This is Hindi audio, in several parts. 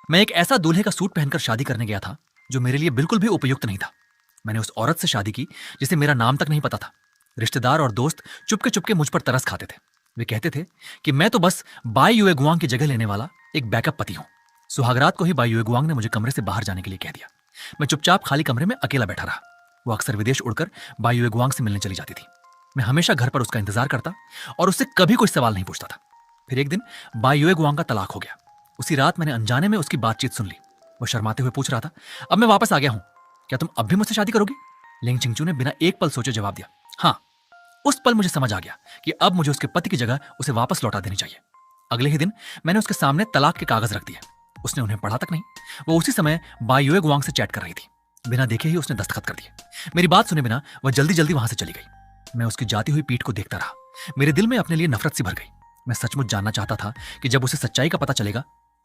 मैं एक ऐसा दूल्हे का सूट पहनकर शादी करने गया था जो मेरे लिए बिल्कुल भी उपयुक्त नहीं था। मैंने उस औरत से शादी की जिसे मेरा नाम तक नहीं पता था। रिश्तेदार और दोस्त चुपके चुपके मुझ पर तरस खाते थे। वे कहते थे कि मैं तो बस बाई युएगुआंग की जगह लेने वाला एक बैकअप पति हूं। सुहागरात को ही बाई युएगुआंग ने मुझे कमरे से बाहर जाने के लिए कह दिया। मैं चुपचाप खाली कमरे में अकेला बैठा रहा। वो अक्सर विदेश उड़कर बाई युएगुआंग से मिलने चली जाती थी। मैं हमेशा घर पर उसका इंतजार करता और उससे कभी कोई सवाल नहीं पूछता था। फिर एक दिन बाई युएगुआंग का तलाक हो गया। उसी रात मैंने अनजाने में उसकी बातचीत सुन ली। वो शर्माते हुए पूछ रहा था, अब मैं वापस आ गया हूं, क्या तुम अब भी मुझसे शादी करोगी? लिंग चिंगचू ने बिना एक पल सोचे जवाब दिया, हाँ। उस पल मुझे समझ आ गया कि अब मुझे उसके पति की जगह उसे वापस लौटा देनी चाहिए। अगले ही दिन मैंने उसके सामने तलाक के कागज रख दिए। उसने उन्हें पढ़ा तक नहीं। वो उसी समय बाई युएगुआंग से चैट कर रही थी। बिना देखे ही उसने दस्तखत कर दिए। मेरी बात सुने बिना वह जल्दी जल्दी वहां से चली गई। मैं उसकी जाती हुई पीठ को देखता रहा। मेरे दिल में अपने लिए नफरत सी भर गई। मैं सचमुच जानना चाहता था कि जब उसे सच्चाई का पता चलेगा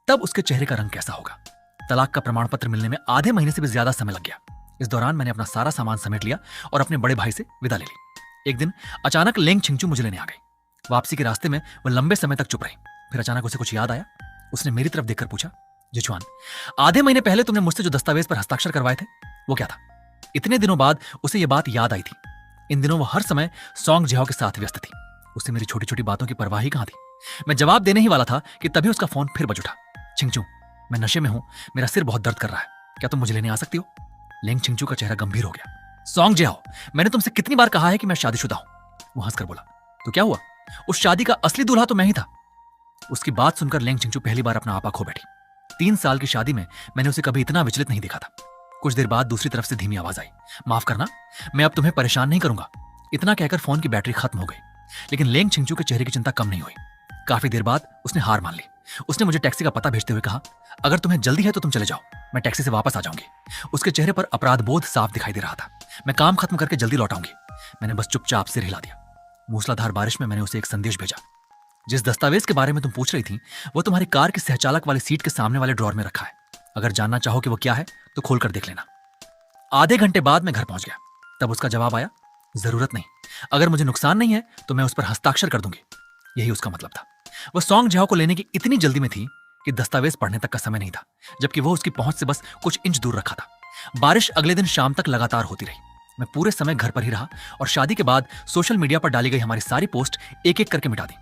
तब उसके चेहरे का रंग कैसा होगा। तलाक का प्रमाण पत्र मिलने में आधे महीने से भी ज्यादा समय लग गया। इस दौरान मैंने अपना सारा सामान समेट लिया और अपने बड़े भाई से विदा ले ली। एक दिन अचानक लेंग छिंगचू मुझे लेने आ गई। वापसी के रास्ते में वो लंबे समय तक चुप रही। फिर अचानक उसे कुछ याद आया। उसने मेरी तरफ देखकर पूछा, जिचुआन, आधे महीने पहले तुमने मुझसे जो दस्तावेज पर हस्ताक्षर करवाए थे वो क्या था? इतने दिनों बाद उसे यह बात याद आई थी। इन दिनों वो हर समय सॉन्ग जिहाओ के साथ व्यस्त थी। उसे मेरी छोटी छोटी बातों की परवाह ही कहां थी। मैं जवाब देने ही वाला था कि तभी उसका फोन फिर बज उठा। छिंगचू, मैं नशे में हूं, मेरा सिर बहुत दर्द कर रहा है, क्या तुम मुझे लेने आ सकती हो? लेंग छिंगचू का चेहरा गंभीर हो गया। सॉन्ग जिहाओ, मैंने तुमसे कितनी बार कहा है कि मैं शादीशुदा हूं? वो हंसकर बोला, तो क्या हुआ? उस शादी का असली दूल्हा तो मैं ही था। उसकी बात सुनकर लेंग छिंगचू पहली बार अपना आपा खो बैठी। 3 साल की शादी में मैंने उसे कभी इतना विचलित नहीं देखा था। कुछ देर बाद दूसरी तरफ से धीमी आवाज आई, माफ करना, मैं अब तुम्हें परेशान नहीं करूंगा। इतना कहकर फोन की बैटरी खत्म हो गई। लेकिन लेंग छिंगचू के चेहरे की चिंता कम नहीं हुई। काफी देर बाद उसने हार मान ली। उसने मुझे टैक्सी का पता भेजते हुए कहा, अगर तुम्हें जल्दी है तो तुम चले जाओ, मैं टैक्सी से वापस आ जाऊंगी। उसके चेहरे पर अपराध बोध साफ दिखाई दे रहा था। मैं काम खत्म करके जल्दी लौट आऊंगी। मैंने बस चुपचाप सिर हिला दिया। मूसलाधार बारिश में मैंने उसे एक संदेश भेजा, जिस दस्तावेज के बारे में तुम पूछ रही थी वो तुम्हारी कार की सहचालक वाली सीट के सामने वाले ड्रॉर में रखा है। अगर जानना चाहो कि वो क्या है तो खोल कर देख लेना। आधे घंटे बाद मैं घर पहुंच गया। तब उसका जवाब आया, जरूरत नहीं, अगर मुझे नुकसान नहीं है तो मैं उस पर हस्ताक्षर कर दूंगी। यही उसका मतलब था। वह सॉन्ग जिहाओ को लेने की इतनी जल्दी में थी कि दस्तावेज पढ़ने तक का समय नहीं था, जबकि वह उसकी पहुंच से बस कुछ इंच दूर रखा था। बारिश अगले दिन शाम तक लगातार होती रही। मैं पूरे समय घर पर ही रहा और शादी के बाद सोशल मीडिया पर डाली गई हमारी सारी पोस्ट एक एक करके मिटा दी।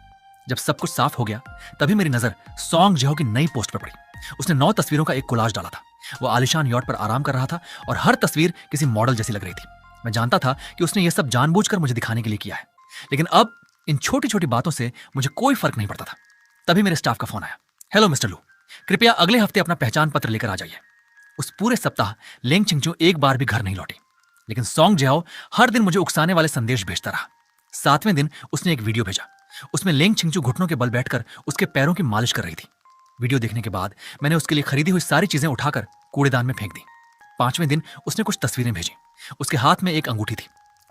जब सब कुछ साफ हो गया तभी मेरी नजर सॉन्ग जिहाओ की नई पोस्ट पर पड़ी। उसने 9 तस्वीरों का एक कोलाज डाला था। वो आलिशान यॉट पर आराम कर रहा था और हर तस्वीर किसी मॉडल जैसी लग रही थी। मैं जानता था कि उसने ये सब जानबूझकर मुझे दिखाने के लिए किया है, लेकिन अब इन छोटी छोटी बातों से मुझे कोई फर्क नहीं पड़ता था। तभी मेरे स्टाफ का फोन आया, हेलो मिस्टर लू, कृपया अगले हफ्ते अपना पहचान पत्र लेकर आ जाइए। उस पूरे सप्ताह लेंग छिंगचू एक बार भी घर नहीं लौटी, लेकिन सॉन्ग जिहाओ हर दिन मुझे उकसाने वाले संदेश भेजता रहा। 7वें दिन उसने एक वीडियो भेजा। उसमें लेंग छिंगचू घुटनों के बल बैठकर उसके पैरों की मालिश कर रही थी। वीडियो देखने के बाद मैंने उसके लिए खरीदी हुई सारी चीजें उठाकर कूड़ेदान में फेंक दी। 5वें दिन उसने कुछ तस्वीरें भेजी। उसके हाथ में एक अंगूठी थी।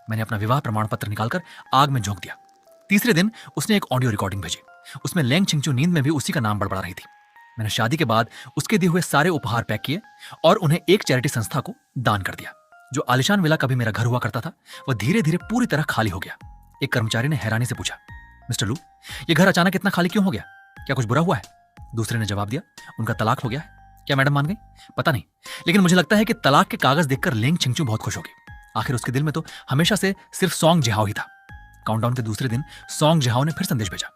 मैंने अपना विवाह प्रमाण पत्र निकालकर आग में झोंक दिया। तीसरे दिन उसने एक ऑडियो रिकॉर्डिंग भेजी। उसमें लेंग छिंगचू नींद में भी उसी का नाम बड़बड़ा रही थी। मैंने शादी के बाद उसके दिए हुए सारे उपहार पैक किए और उन्हें एक चैरिटी संस्था को दान कर दिया। जो आलिशान विला कभी मेरा घर हुआ करता था वह धीरे धीरे पूरी तरह खाली हो गया। एक कर्मचारी ने हैरानी से पूछा, मिस्टर लू, ये घर अचानक इतना खाली क्यों हो गया? क्या कुछ बुरा हुआ है? दूसरे ने जवाब दिया, उनका तलाक हो गया है। क्या मैडम मान गई? पता नहीं, लेकिन मुझे लगता है कि तलाक के कागज देखकर लेंग छिंगचू बहुत खुश होगी। आखिर उसके दिल में तो हमेशा से सिर्फ सॉन्ग जिहाओ ही था। काउंटडाउन के दूसरे दिन सॉन्ग जिहाओ ने फिर संदेश भेजा।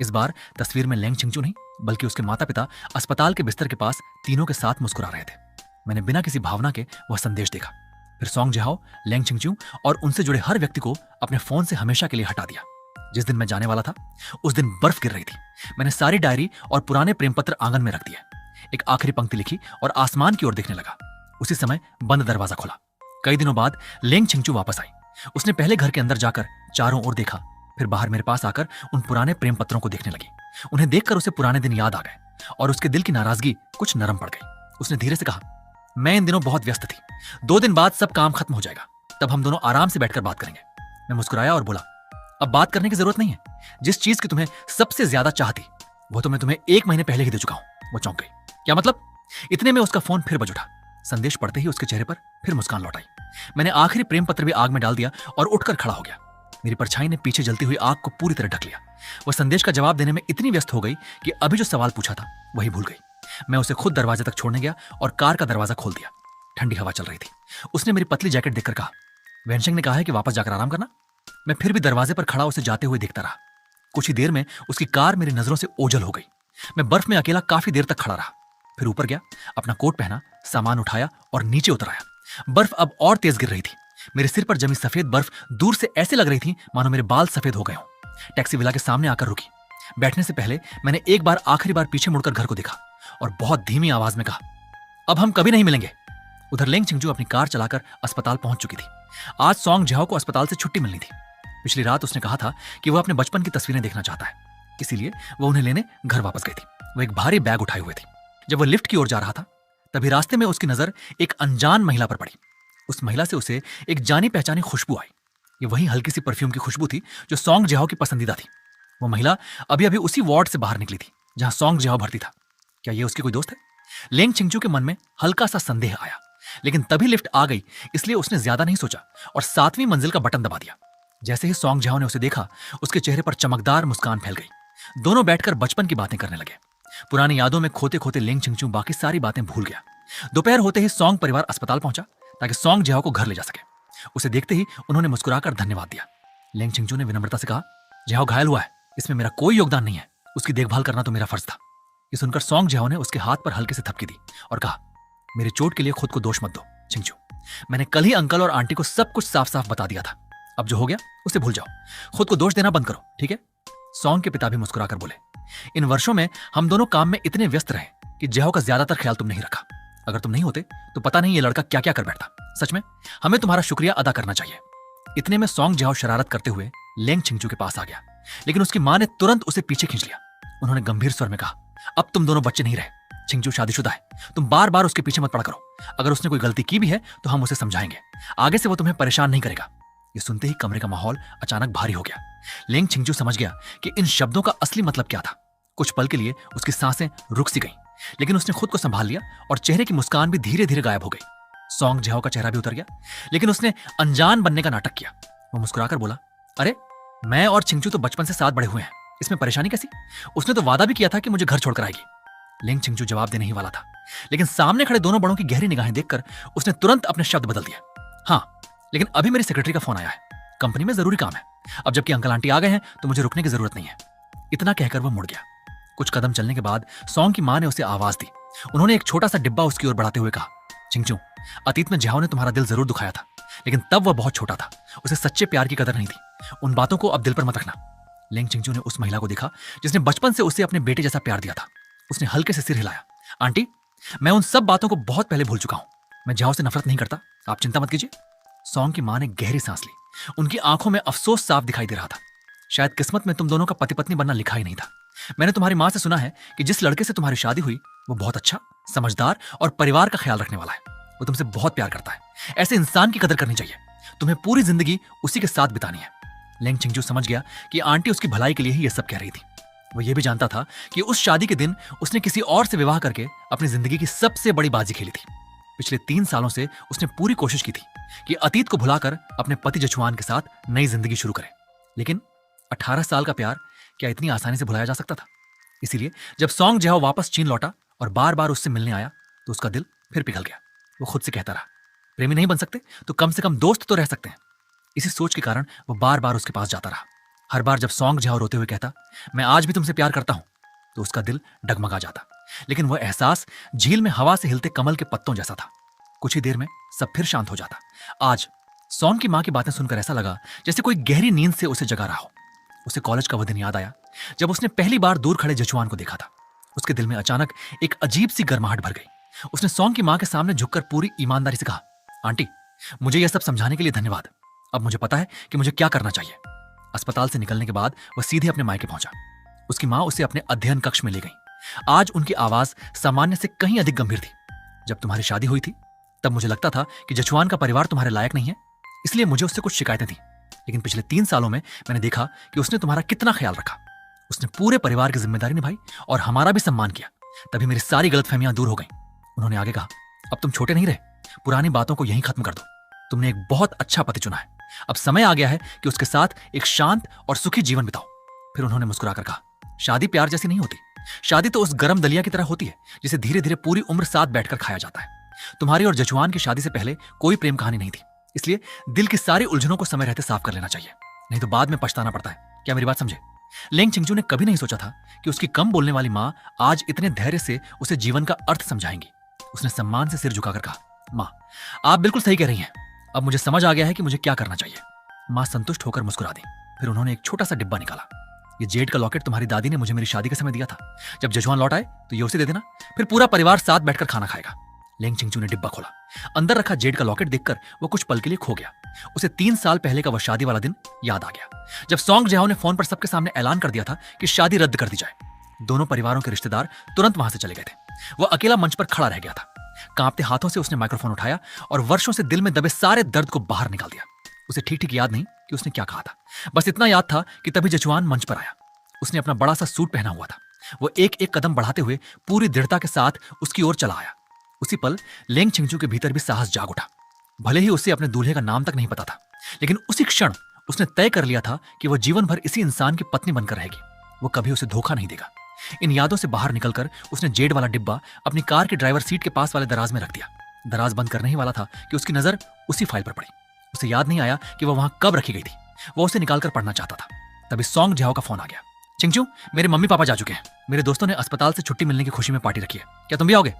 इस बार तस्वीर में लेंग छिंगचू नहीं बल्कि उसके माता पिता अस्पताल के बिस्तर के पास तीनों के साथ मुस्कुरा रहे थे। मैंने बिना किसी भावना के वह संदेश देखा। फिर सॉन्ग जिहाओ, लेंग छिंगचू और उनसे जुड़े हर व्यक्ति को अपने फोन से हमेशा के लिए हटा दिया। जिस दिन मैं जाने वाला था उस दिन बर्फ गिर रही थी। मैंने सारी डायरी और पुराने प्रेम पत्र आंगन में रख दिए। एक आखिरी पंक्ति लिखी और आसमान की ओर देखने लगा। उसी समय बंद दरवाजा खुला। कई दिनों बाद लेंग छिंगचू वापस आई। उसने पहले घर के अंदर जाकर चारों ओर देखा, फिर बाहर मेरे पास आकर उन पुराने प्रेम पत्रों को देखने लगी। उन्हें देखकर उसे पुराने दिन याद आ गए और उसके दिल की नाराजगी कुछ नरम पड़ गई। उसने धीरे से कहा, मैं इन दिनों बहुत व्यस्त थी, 2 दिन बाद सब काम खत्म हो जाएगा, तब हम दोनों आराम से बैठकर बात करेंगे। मैं मुस्कुराया और बोला, अब बात करने की जरूरत नहीं है। जिस चीज की तुम्हें सबसे ज्यादा चाह थी वो तो मैं तुम्हें 1 महीने पहले ही दे चुका हूं। वो चौंक गई, क्या मतलब? इतने में उसका फोन फिर बज उठा। संदेश पढ़ते ही उसके चेहरे पर फिर मुस्कान लौट आई। मैंने आखिरी प्रेम पत्र भी आग में डाल दिया और उठकर खड़ा हो गया। मेरी परछाई ने पीछे जलती हुई आग को पूरी तरह ढक लिया। वह संदेश का जवाब देने में इतनी व्यस्त हो गई कि अभी जो सवाल पूछा था वही भूल गई। मैं उसे खुद दरवाजे तक छोड़ने गया और कार का दरवाजा खोल दिया। ठंडी हवा चल रही थी। उसने मेरी पतली जैकेट देखकर कहा, वेनशेंग ने कहा है कि वापस जाकर आराम करना। मैं फिर भी दरवाजे पर खड़ा उसे जाते हुए देखता रहा। कुछ ही देर में उसकी कार मेरी नजरों से ओझल हो गई। मैं बर्फ में अकेला काफी देर तक खड़ा रहा। फिर ऊपर गया, अपना कोट पहना, सामान उठाया और नीचे उतर आया। बर्फ अब और तेज गिर रही थी। मेरे सिर पर जमी सफेद बर्फ दूर से ऐसे लग रही थी मानो मेरे बाल सफेद हो गए हों। टैक्सी विला के सामने आकर रुकी। बैठने से पहले मैंने एक बार आखिरी बार पीछे मुड़कर घर को देखा और बहुत धीमी आवाज में कहा, अब हम कभी नहीं मिलेंगे। उधर लेंग छिंगजू अपनी कार चलाकर अस्पताल पहुंच चुकी थी। आज सॉन्ग जिहाओ को अस्पताल से छुट्टी मिलनी थी। पिछली रात उसने कहा था कि वह अपने बचपन की तस्वीरें देखना चाहता है, इसीलिए वह उन्हें लेने घर वापस गई थी। वह एक भारी बैग उठाए हुए थी। जब वह लिफ्ट की ओर जा रहा था तभी रास्ते में उसकी नजर एक अनजान महिला पर पड़ी। उस महिला से उसे एक जानी पहचानी खुशबू आई। ये वही हल्की सी परफ्यूम की खुशबू थी जो सॉन्ग जिहाओ की पसंदीदा थी। वो महिला अभी अभी उसी वार्ड से बाहर निकली थी जहां सॉन्ग जिहाओ भर्ती था। क्या ये उसकी कोई दोस्त है? लेंग छिंगजू के मन में हल्का सा संदेह आया, लेकिन तभी लिफ्ट आ गई, इसलिए उसने ज्यादा नहीं सोचा और 7वीं मंजिल का बटन दबा दिया। जैसे ही सॉन्ग जिहाओ ने उसे देखा, उसके चेहरे पर चमकदार मुस्कान फैल गई। दोनों बैठकर बचपन की बातें करने लगे। पुरानी यादों में खोते खोते लेंग छिंगजू बाकी सारी बातें भूल गया। दोपहर होते ही सॉन्ग परिवार अस्पताल पहुंचा ताकि सॉन्ग जिहाओ को घर ले जा सके। उसे देखते ही उन्होंने मुस्कुराकर धन्यवाद दिया। लेंग छिंगजू ने विनम्रता से कहा, जिहाओ घायल हुआ है, इसमें मेरा कोई योगदान नहीं है, उसकी देखभाल करना तो मेरा फर्ज था। ये सुनकर सॉन्ग जिहाओ ने उसके हाथ पर हल्के से थपकी दी और कहा, मेरी चोट के लिए खुद को दोष मत दो छिंगजू। मैंने कल ही अंकल और आंटी को सब कुछ साफ साफ बता दिया था। अब जो हो गया उसे भूल जाओ, खुद को दोष देना बंद करो, ठीक है? सॉन्ग के पिता भी मुस्कुराकर बोले, इन वर्षों में हम दोनों काम में इतने व्यस्त रहे कि जिहाओ का ज्यादातर ख्याल तुम नहीं रखा। अगर तुम नहीं होते तो पता नहीं ये लड़का क्या क्या कर बैठता। सच में हमें तुम्हारा शुक्रिया अदा करना चाहिए। इतने में सॉन्ग जिहाओ शरारत करते हुए लेंग छिंगजू के पास आ गया, लेकिन उसकी मां ने तुरंत उसे पीछे खींच लिया। उन्होंने गंभीर स्वर में कहा, अब तुम दोनों बच्चे नहीं रहे, छिंगजू शादीशुदा है, तुम बार बार उसके पीछे मत पड़ा करो। अगर उसने कोई गलती की भी है तो हम उसे समझाएंगे, आगे से वो तुम्हें परेशान नहीं करेगा। ये सुनते ही कमरे का माहौल अचानक भारी हो गया। लेंग छिंगजू समझ गया कि इन शब्दों का असली मतलब क्या था। कुछ पल के लिए उसकी सांसें रुक सी गईं, लेकिन उसने खुद को संभाल लिया और चेहरे की मुस्कान भी धीरे धीरे गायब हो गई। सॉन्ग जिहाओ का चेहरा भी उतर गया, लेकिन उसने अनजान बनने का नाटक किया। वो मुस्कुराकर बोला, अरे मैं और छिंगजू तो बचपन से साथ बड़े हुए हैं, इसमें परेशानी कैसी? उसने तो वादा भी किया था कि मुझे घर छोड़कर आएगी। लेंग छिंगजू जवाब देने ही वाला था, लेकिन सामने खड़े दोनों बड़ों की गहरी निगाहें देखकर उसने तुरंत अपने शब्द बदल दिया। हाँ, लेकिन अभी मेरी सेक्रेटरी का फोन आया है, कंपनी में जरूरी काम है। अब जबकि अंकल आंटी आ गए हैं तो मुझे रुकने की जरूरत नहीं है। इतना कहकर वो मुड़ गया। कुछ कदम चलने के बाद सॉन्ग की मां ने उसे आवाज दी। उन्होंने एक छोटा सा डिब्बा उसकी ओर बढ़ाते हुए कहा, छिंगजू, अतीत में जिहाओ ने तुम्हारा दिल जरूर दुखाया था, लेकिन तब वह बहुत छोटा था, उसे सच्चे प्यार की कदर नहीं थी। उन बातों को अब दिल पर मत रखना। लेंग छिंगजू ने उस महिला को देखा जिसने बचपन से उसे अपने बेटे जैसा प्यार दिया था। उसने हल्के से सिर हिलाया, आंटी, मैं उन सब बातों को बहुत पहले भूल चुका हूं। मैं जिहाओ से नफरत नहीं करता, आप चिंता मत कीजिए। सॉन्ग की मां ने गहरी सांस ली। उनकी आंखों में अफसोस साफ दिखाई दे रहा था। शायद किस्मत में तुम दोनों का पति पत्नी बनना लिखा ही नहीं था। मैंने तुम्हारी मां से सुना है कि जिस लड़के से तुम्हारी शादी हुई वो बहुत अच्छा, समझदार और परिवार का ख्याल रखने वाला है। वो तुमसे बहुत प्यार करता है। ऐसे इंसान की कदर करनी चाहिए। तुम्हें पूरी जिंदगी उसी के साथ बितानी है। लेंग छिंगजू समझ गया कि आंटी उसकी भलाई के लिए ही ये सब कह रही थी। वो ये भी जानता था कि उस शादी के दिन उसने किसी और से विवाह करके अपनी जिंदगी की सबसे बड़ी बाजी खेली थी। पिछले 3 सालों से उसने पूरी कोशिश की थी कि अतीत को भुलाकर अपने पति जछुआन के साथ नई जिंदगी शुरू करे, लेकिन 18 साल का प्यार क्या इतनी आसानी से भुलाया जा सकता था? इसीलिए जब सॉन्ग जिहाओ वापस चीन लौटा और बार बार उससे मिलने आया तो उसका दिल फिर पिघल गया। वो खुद से कहता रहा, प्रेमी नहीं बन सकते तो कम से कम दोस्त तो रह सकते हैं। इसी सोच के कारण वो बार बार उसके पास जाता रहा। हर बार जब सॉन्ग जिहाओ रोते हुए कहता, मैं आज भी तुमसे प्यार करता हूं, तो उसका दिल डगमगा जाता। लेकिन वह एहसास झील में हवा से हिलते कमल के पत्तों जैसा था। कुछ ही देर में सब फिर शांत हो जाता। आज सॉन्ग की मां की बातें सुनकर ऐसा लगा जैसे कोई गहरी नींद से उसे जगा रहा हो। उसे कॉलेज का वह दिन याद आया जब उसने पहली बार दूर खड़े जछुआन को देखा था। उसके दिल में अचानक एक अजीब सी गर्माहट भर गई। उसने सॉन्ग की मां के सामने झुककर पूरी ईमानदारी से कहा, आंटी, मुझे यह सब समझाने के लिए धन्यवाद। अब मुझे पता है कि मुझे क्या करना चाहिए। अस्पताल से निकलने के बाद वह सीधे अपने मायके पहुंचा। उसकी मां उसे अपने अध्ययन कक्ष में ले गई। आज उनकी आवाज सामान्य से कहीं अधिक गंभीर थी। जब तुम्हारी शादी हुई थी तब मुझे लगता था कि जछुआन का परिवार तुम्हारे लायक नहीं है, इसलिए मुझे उससे कुछ शिकायतें थी। लेकिन पिछले 3 सालों में मैंने देखा कि उसने तुम्हारा कितना ख्याल रखा। उसने पूरे परिवार की जिम्मेदारी निभाई और हमारा भी सम्मान किया। तभी मेरी सारी गलतफहमियां दूर हो गई। उन्होंने आगे कहा, अब तुम छोटे नहीं रहे, पुरानी बातों को यहीं खत्म कर दो। तुमने एक बहुत अच्छा पति चुना है। अब समय आ गया है कि उसके साथ एक शांत और सुखी जीवन बिताओ। फिर उन्होंने मुस्कुराकर कहा, शादी प्यार जैसी नहीं होती, शादी तो उस गरम दलिया की तरह होती है जिसे धीरे धीरे पूरी उम्र साथ बैठकर खाया जाता है। तुम्हारी और जजुआन की शादी से पहले कोई प्रेम कहानी नहीं थी, इसलिए दिल की सारी उलझनों को समय रहते साफ कर लेना चाहिए, नहीं तो बाद में पछताना पड़ता है। क्या मेरी बात समझे? लेंग चिंगजू ने कभी नहीं सोचा था कि उसकी कम बोलने वाली माँ आज इतने धैर्य से उसे जीवन का अर्थ समझाएंगी। उसने सम्मान से सिर झुकाकर कहा, माँ, आप बिल्कुल सही कह रही हैं। अब मुझे समझ आ गया है कि मुझे क्या करना चाहिए। माँ संतुष्ट होकर मुस्कुरा दी। फिर उन्होंने एक छोटा सा डिब्बा निकाला। ये जेड का लॉकेट तुम्हारी दादी ने मुझे मेरी शादी के समय दिया था। जब जजवान लौट आए तो ये उसे दे देना, फिर पूरा परिवार साथ बैठकर खाना खाएगा। लेंग चिंगचू ने डिब्बा खोला। अंदर रखा जेड का लॉकेट देखकर वो कुछ पल के लिए खो गया। उसे 3 साल पहले का वह शादी वाला दिन याद आ गया, जब सॉन्ग जहाओ ने फोन पर सबके सामने ऐलान कर दिया था कि शादी रद्द कर दी जाए। दोनों परिवारों के रिश्तेदार तुरंत वहां से चले गए थे। वह अकेला मंच पर खड़ा रह गया था। कांपते हाथों से उसने माइक्रोफोन उठाया और वर्षों से दिल में दबे सारे दर्द को बाहर निकाल दिया। उसे ठीक ठीक याद नहीं कि उसने क्या कहा था, बस इतना याद था कि तभी जजुआन मंच पर आया। उसने अपना बड़ा सा सूट पहना हुआ था। वो एक एक कदम बढ़ाते हुए पूरी दृढ़ता के साथ उसकी ओर चला आया। उसी पल लेंग चिंगचू के भीतर भी साहस जाग उठा। भले ही उसे अपने दूल्हे का नाम तक नहीं पता था, लेकिन उसी क्षण उसने तय कर लिया था कि वह जीवन भर इसी इंसान की पत्नी बनकर रहेगी। वो कभी उसे धोखा नहीं देगा। इन यादों से बाहर निकलकर उसने जेड वाला डिब्बा अपनी कार की ड्राइवर सीट के पास वाले दराज में रख दिया। दराज बंद करने ही वाला था कि उसकी नजर उसी फाइल पर पड़ी। उसे याद नहीं आया कि वह वहां कब रखी गई थी। वो उसे निकालकर पढ़ना चाहता था। तभी सॉन्ग जहाओ का फोन आ गया। चिंगचू, मेरे मम्मी पापा जा चुके हैं। मेरे दोस्तों ने अस्पताल से छुट्टी मिलने की खुशी में पार्टी रखी है। क्या तुम भी आओगे?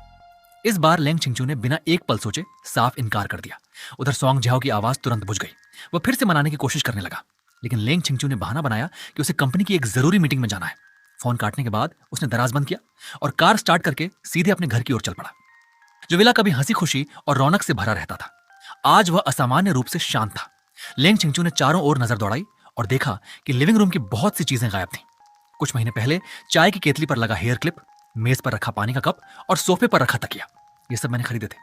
इस बार लेंग चिंगचू ने बिना एक पल सोचे साफ इनकार कर दिया। उधर सॉन्ग जहाओ की आवाज तुरंत बुझ गई। वह फिर से मनाने की कोशिश करने लगा, लेकिन लेंग चिंगचू ने बहाना बनाया कि उसे कंपनी की एक जरूरी मीटिंग में जाना है। फोन काटने के बाद उसने दराज बंद किया और कार स्टार्ट करके सीधे अपने घर की ओर चल पड़ा। जो विला कभी हंसी खुशी और रौनक से भरा रहता था, आज वह असामान्य रूप से शांत था। लेंग चिंगचू ने चारों ओर नजर दौड़ाई और देखा कि लिविंग रूम की बहुत सी चीजें गायब थीं। कुछ महीने पहले चाय की केतली पर लगा हेयर क्लिप, मेज पर रखा पानी का कप और सोफे पर रखा तकिया, ये सब मैंने खरीदे थे।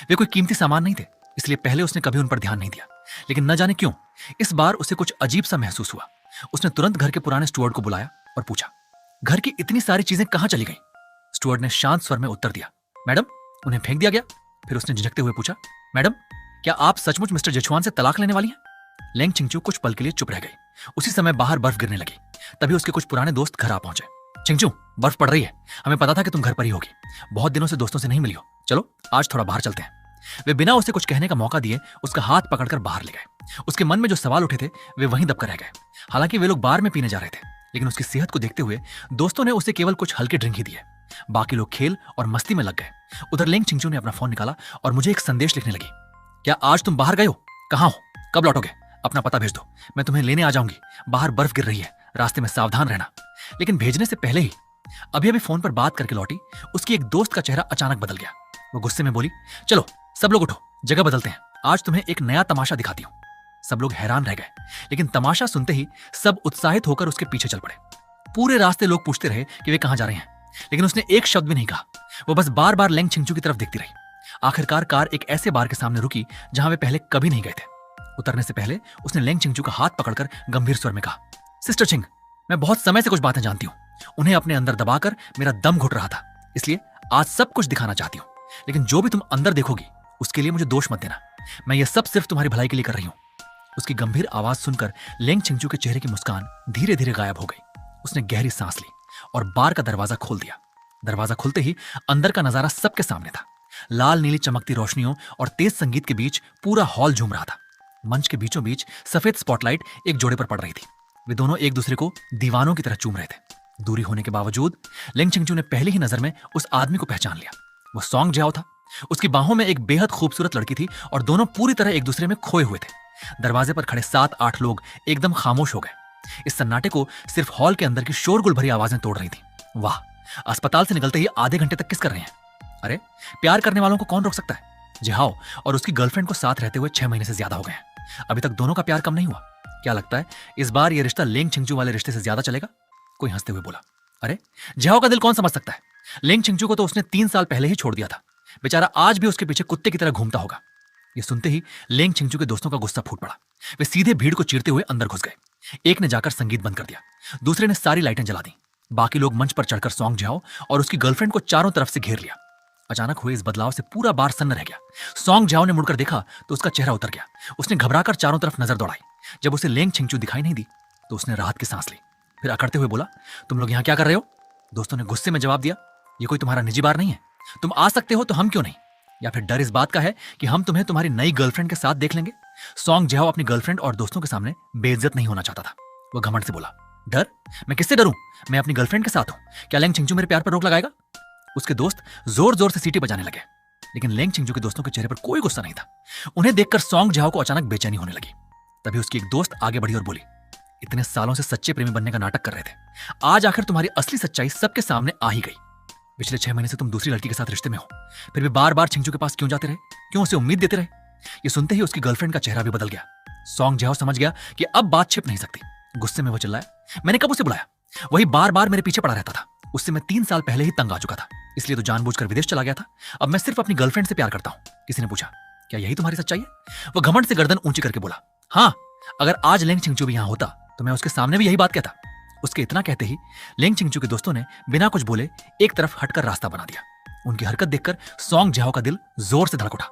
वे कोई कीमती सामान नहीं थे, इसलिए पहले उसने कभी उन पर ध्यान नहीं दिया, लेकिन न जाने क्यों इस बार उसे कुछ अजीब सा महसूस हुआ। उसने तुरंत घर के पुराने स्टुअर्ड को बुलाया और पूछा, घर की इतनी सारी चीजें कहां चली गई? स्टुअर्ड ने शांत स्वर में उत्तर दिया, मैडम, उन्हें फेंक दिया गया। फिर उसने झिझकते हुए पूछा, मैडम, क्या आप सचमुच मिस्टर जछुआन से तलाक लेने वाली हैं? लेंग चिंगचू कुछ पल के लिए चुप रह गई। उसी समय बाहर बर्फ गिरने लगी। तभी उसके कुछ पुराने दोस्त घर आ पहुंचे। चिंगचू, बर्फ पड़ रही है। हमें पता था कि तुम घर पर ही होगी। बहुत दिनों से दोस्तों से नहीं मिली हो। चलो आज थोड़ा बाहर चलते हैं। वे बिना उसे कुछ कहने का मौका दिए उसका हाथ पकड़कर बाहर ले गए। उसके मन में जो सवाल उठे थे वे वहीं दबकर रह गए। हालांकि वे लोग बार में पीने जा रहे थे, लेकिन उसकी सेहत को देखते हुए दोस्तों ने उसे केवल कुछ हल्के ड्रिंक ही दिए। बाकी लोग खेल और मस्ती में लग गए। उधर लेंग चिंगचू ने अपना फोन निकाला और मुझे एक संदेश लिखने लगी। क्या आज तुम बाहर गए हो? कहाँ हो? कब लौटोगे? अपना पता भेज दो, मैं तुम्हें लेने आ जाऊंगी। बाहर बर्फ गिर रही है, रास्ते में सावधान रहना। लेकिन भेजने से पहले ही अभी अभी फोन पर बात करके लौटी उसकी एक दोस्त का चेहरा अचानक बदल गया। वो गुस्से में बोली, चलो सब लोग उठो, जगह बदलते हैं। आज तुम्हें एक नया तमाशा दिखाती हूँ। सब लोग हैरान रह गए, लेकिन तमाशा सुनते ही सब उत्साहित होकर उसके पीछे चल पड़े। पूरे रास्ते लोग पूछते रहे कि वे कहाँ जा रहे हैं, लेकिन उसने एक शब्द भी नहीं कहा। वो बस बार बार लेंग चिंगचू की तरफ देखती रही। आखिरकार कार एक ऐसे बार के सामने रुकी जहां वे पहले कभी नहीं गए थे। उतरने से पहले उसने लेंग चिंगचू का हाथ पकड़कर गंभीर स्वर में कहा, सिस्टर चिंग, मैं बहुत समय से कुछ बातें जानती हूँ। उन्हें अपने अंदर दबाकर मेरा दम घुट रहा था, इसलिए आज सब कुछ दिखाना चाहती हूँ। लेकिन जो भी तुम अंदर देखोगी उसके लिए मुझे दोष मत देना। मैं ये सब सिर्फ तुम्हारी भलाई के लिए कर रही हूँ। उसकी गंभीर आवाज सुनकर लेंग चिंगचू के चेहरे की मुस्कान धीरे धीरे गायब हो गई। उसने गहरी सांस ली और बार का दरवाजा खोल दिया। दरवाजा खुलते ही अंदर का नजारा सबके सामने था। लाल नीली चमकती रोशनियों और तेज संगीत के बीच पूरा हॉल झूम रहा था। मंच के बीचों बीच सफेद स्पॉटलाइट एक जोड़े पर पड़ रही थी। वे दोनों एक दूसरे को दीवानों की तरह चूम रहे थे। दूरी होने के बावजूद लेंग चिंगचू ने पहली ही नजर में उस आदमी को पहचान लिया। वो सॉन्ग जहाओ था। उसकी बाहों में एक बेहद खूबसूरत लड़की थी और दोनों पूरी तरह एक दूसरे में खोए हुए थे। दरवाजे पर खड़े 7-8 लोग एकदम खामोश हो गए। इस सन्नाटे को सिर्फ हॉल के अंदर की शोरगुल भरी आवाजें तोड़ रही थी। वाह, अस्पताल से निकलते ही आधे घंटे तक किस कर रहे हैं? अरे, प्यार करने वालों को कौन रोक सकता है? जहाओ और उसकी गर्लफ्रेंड को साथ रहते हुए 6 महीने से ज्यादा हो गए हैं। अभी तक दोनों का प्यार कम नहीं हुआ। क्या लगता है इस बार यह रिश्ता लेंग चिंगचू वाले रिश्ते से ज्यादा चलेगा? कोई हंसते हुए बोला। अरे, जहाओ का दिल कौन समझ सकता है? लेंग चिंगचू को तो उसने 3 साल पहले ही छोड़ दिया था। बेचारा आज भी उसके पीछे कुत्ते की तरह घूमता होगा। ये सुनते ही लेंग चिंगचू के दोस्तों का गुस्सा फूट पड़ा। वे सीधे भीड़ को चीरते हुए अंदर घुस गए। एक ने जाकर संगीत बंद कर दिया, दूसरे ने सारी लाइटें जला दी। बाकी लोग मंच पर चढ़कर सॉन्ग जहाओ और उसकी गर्लफ्रेंड को चारों तरफ से घेर लिया। अचानक हुए इस बदलाव से पूरा बार सन्न रह गया। सॉन्ग जहाओ ने मुड़कर देखा तो उसका चेहरा उतर गया। उसने घबराकर चारों तरफ नजर दौड़ाई। जब उसे लेंग चिंगचू दिखाई नहीं दी तो उसने राहत की सांस ली। फिर अकड़ते हुए बोला, तुम लोग यहाँ क्या कर रहे हो? दोस्तों ने गुस्से में जवाब दिया, ये कोई तुम्हारा निजी बार नहीं है, तुम आ सकते हो तो हम क्यों नहीं? या फिर डर इस बात का है कि हम तुम्हें तुम्हारी नई गर्लफ्रेंड के साथ देख लेंगे? सॉन्ग जहाओ अपनी गर्लफ्रेंड और दोस्तों के सामने बेइज्जत नहीं होना चाहता था। वो घमंड से बोला, डर? मैं किससे डरूं? मैं अपनी गर्लफ्रेंड के साथ हूं, क्या लेंग चिंगचू मेरे प्यार पर रोक लगाएगा? उसके दोस्त जोर जोर से सीटी बजाने लगे, लेकिन लेंग चिंगचू के दोस्तों के चेहरे पर कोई गुस्सा नहीं था। उन्हें देखकर सॉन्ग जहाओ को अचानक बेचैनी होने लगी। तभी उसकी एक दोस्त आगे बढ़ी और बोली, इतने सालों से सच्चे प्रेमी बनने का नाटक कर रहे थे, आज आखिर तुम्हारी असली सच्चाई सबके सामने आ ही गई। पिछले 6 महीने से तुम दूसरी लड़की के साथ रिश्ते में हो, फिर भी बार बार चिंगचू के पास क्यों जाते रहे? क्यों उसे उम्मीद देते रहे? ये सुनते ही उसकी गर्लफ्रेंड का चेहरा भी बदल गया। सॉन्ग जहाओ समझ गया कि अब बात छिप नहीं सकती। गुस्से में वो चिल्लाया, मैंने कब उसे बुलाया? वही बार बार मेरे पीछे पड़ा रहता था। उससे मैं 3 साल पहले ही तंग आ चुका था, इसलिए तो जानबूझकर विदेश चला गया था। अब मैं सिर्फ अपनी गर्लफ्रेंड से प्यार करता हूं। किसी ने पूछा, क्या यही तुम्हारी सच्चाई है? वो घमंड से गर्दन ऊंची करके बोला, हाँ, अगर आज लेंग चिंगचू भी यहां होता तो मैं उसके सामने भी यही बात कहता। उसके इतना कहते ही लेंग चिंगचू के दोस्तों ने बिना कुछ बोले एक तरफ हटकर रास्ता बना दिया। उनकी हरकत देखकर सॉन्ग जहाओ का दिल जोर से धड़क उठा।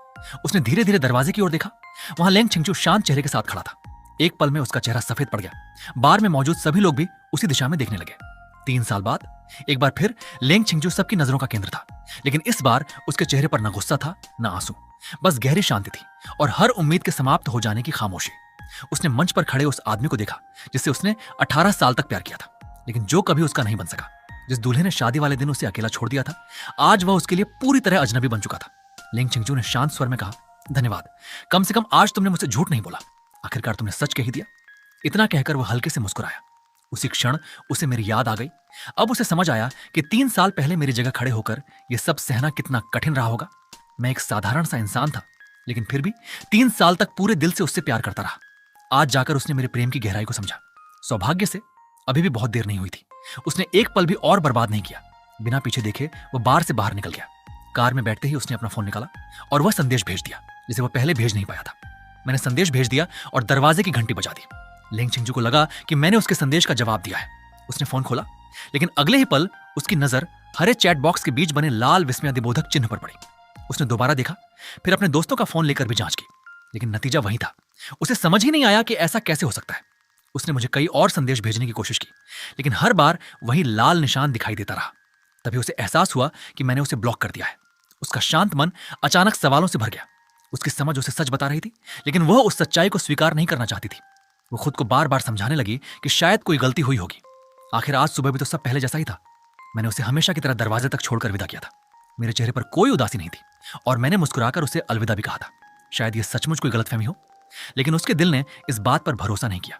उसने धीरे धीरे दरवाजे की ओर देखा। वहां लेंग चिंगचू शांत चेहरे के साथ खड़ा था। एक पल में उसका चेहरा सफेद पड़ गया। बार में मौजूद सभी लोग भी उसी दिशा में देखने लगे। 3 साल बाद एक बार फिर लेंग चिंगचू सबकी नजरों का केंद्र था, लेकिन इस बार उसके चेहरे पर न गुस्सा था न आंसू, बस गहरी शांति थी और हर उम्मीद के समाप्त हो जाने की खामोशी। उसने मंच पर खड़े उस आदमी को देखा जिससे उसने 18 साल तक प्यार किया था, लेकिन जो कभी उसका नहीं बन सका। जिस दूल्हे ने शादी वाले दिन उसे अकेला छोड़ दिया था, आज वह उसके लिए पूरी तरह अजनबी बन चुका था। लेंग चिंगचू ने शांत स्वर में कहा, धन्यवाद, कम से कम आज तुमने मुझसे झूठ नहीं बोला। आखिरकार तुमने सच कह ही दिया। इतना कहकर वो हल्के से मुस्कुराया। उसी क्षण उसे मेरी याद आ गई। अब उसे समझ आया कि 3 साल पहले मेरी जगह खड़े होकर यह सब सहना कितना कठिन रहा होगा। मैं एक साधारण सा इंसान था, लेकिन फिर भी 3 साल तक पूरे दिल से उससे प्यार करता रहा। आज जाकर उसने मेरे प्रेम की गहराई को समझा। सौभाग्य से अभी भी बहुत देर नहीं हुई थी। उसने एक पल भी और बर्बाद नहीं किया। बिना पीछे देखे वो बार से बाहर निकल गया। कार में बैठते ही उसने अपना फोन निकाला और वह संदेश भेज दिया जिसे वह पहले भेज नहीं पाया था। मैंने संदेश भेज दिया और दरवाजे की घंटी बजा दी। लेंग चिंगचू को लगा कि मैंने उसके संदेश का जवाब दिया है। उसने फोन खोला, लेकिन अगले ही पल उसकी नजर हरे चैट बॉक्स के बीच बने लाल विस्मयादिबोधक चिन्ह पर पड़ी। उसने दोबारा देखा, फिर अपने दोस्तों का फोन लेकर भी जांच की, लेकिन नतीजा वही था। उसे समझ ही नहीं आया कि ऐसा कैसे हो सकता है। उसने मुझे कई और संदेश भेजने की कोशिश की, लेकिन हर बार वही लाल निशान दिखाई देता रहा। तभी उसे एहसास हुआ कि मैंने उसे ब्लॉक कर दिया है। उसका शांत मन अचानक सवालों से भर गया। उसकी समझ उसे सच बता रही थी, लेकिन वह उस सच्चाई को स्वीकार नहीं करना चाहती थी। वो खुद को बार बार समझाने लगी कि शायद कोई गलती हुई होगी। आखिर आज सुबह भी तो सब पहले जैसा ही था। मैंने उसे हमेशा की तरह दरवाजे तक छोड़कर विदा किया था। मेरे चेहरे पर कोई उदासी नहीं थी और मैंने मुस्कुराकर उसे अलविदा भी कहा था। शायद यह सचमुच कोई गलतफहमी हो, लेकिन उसके दिल ने इस बात पर भरोसा नहीं किया।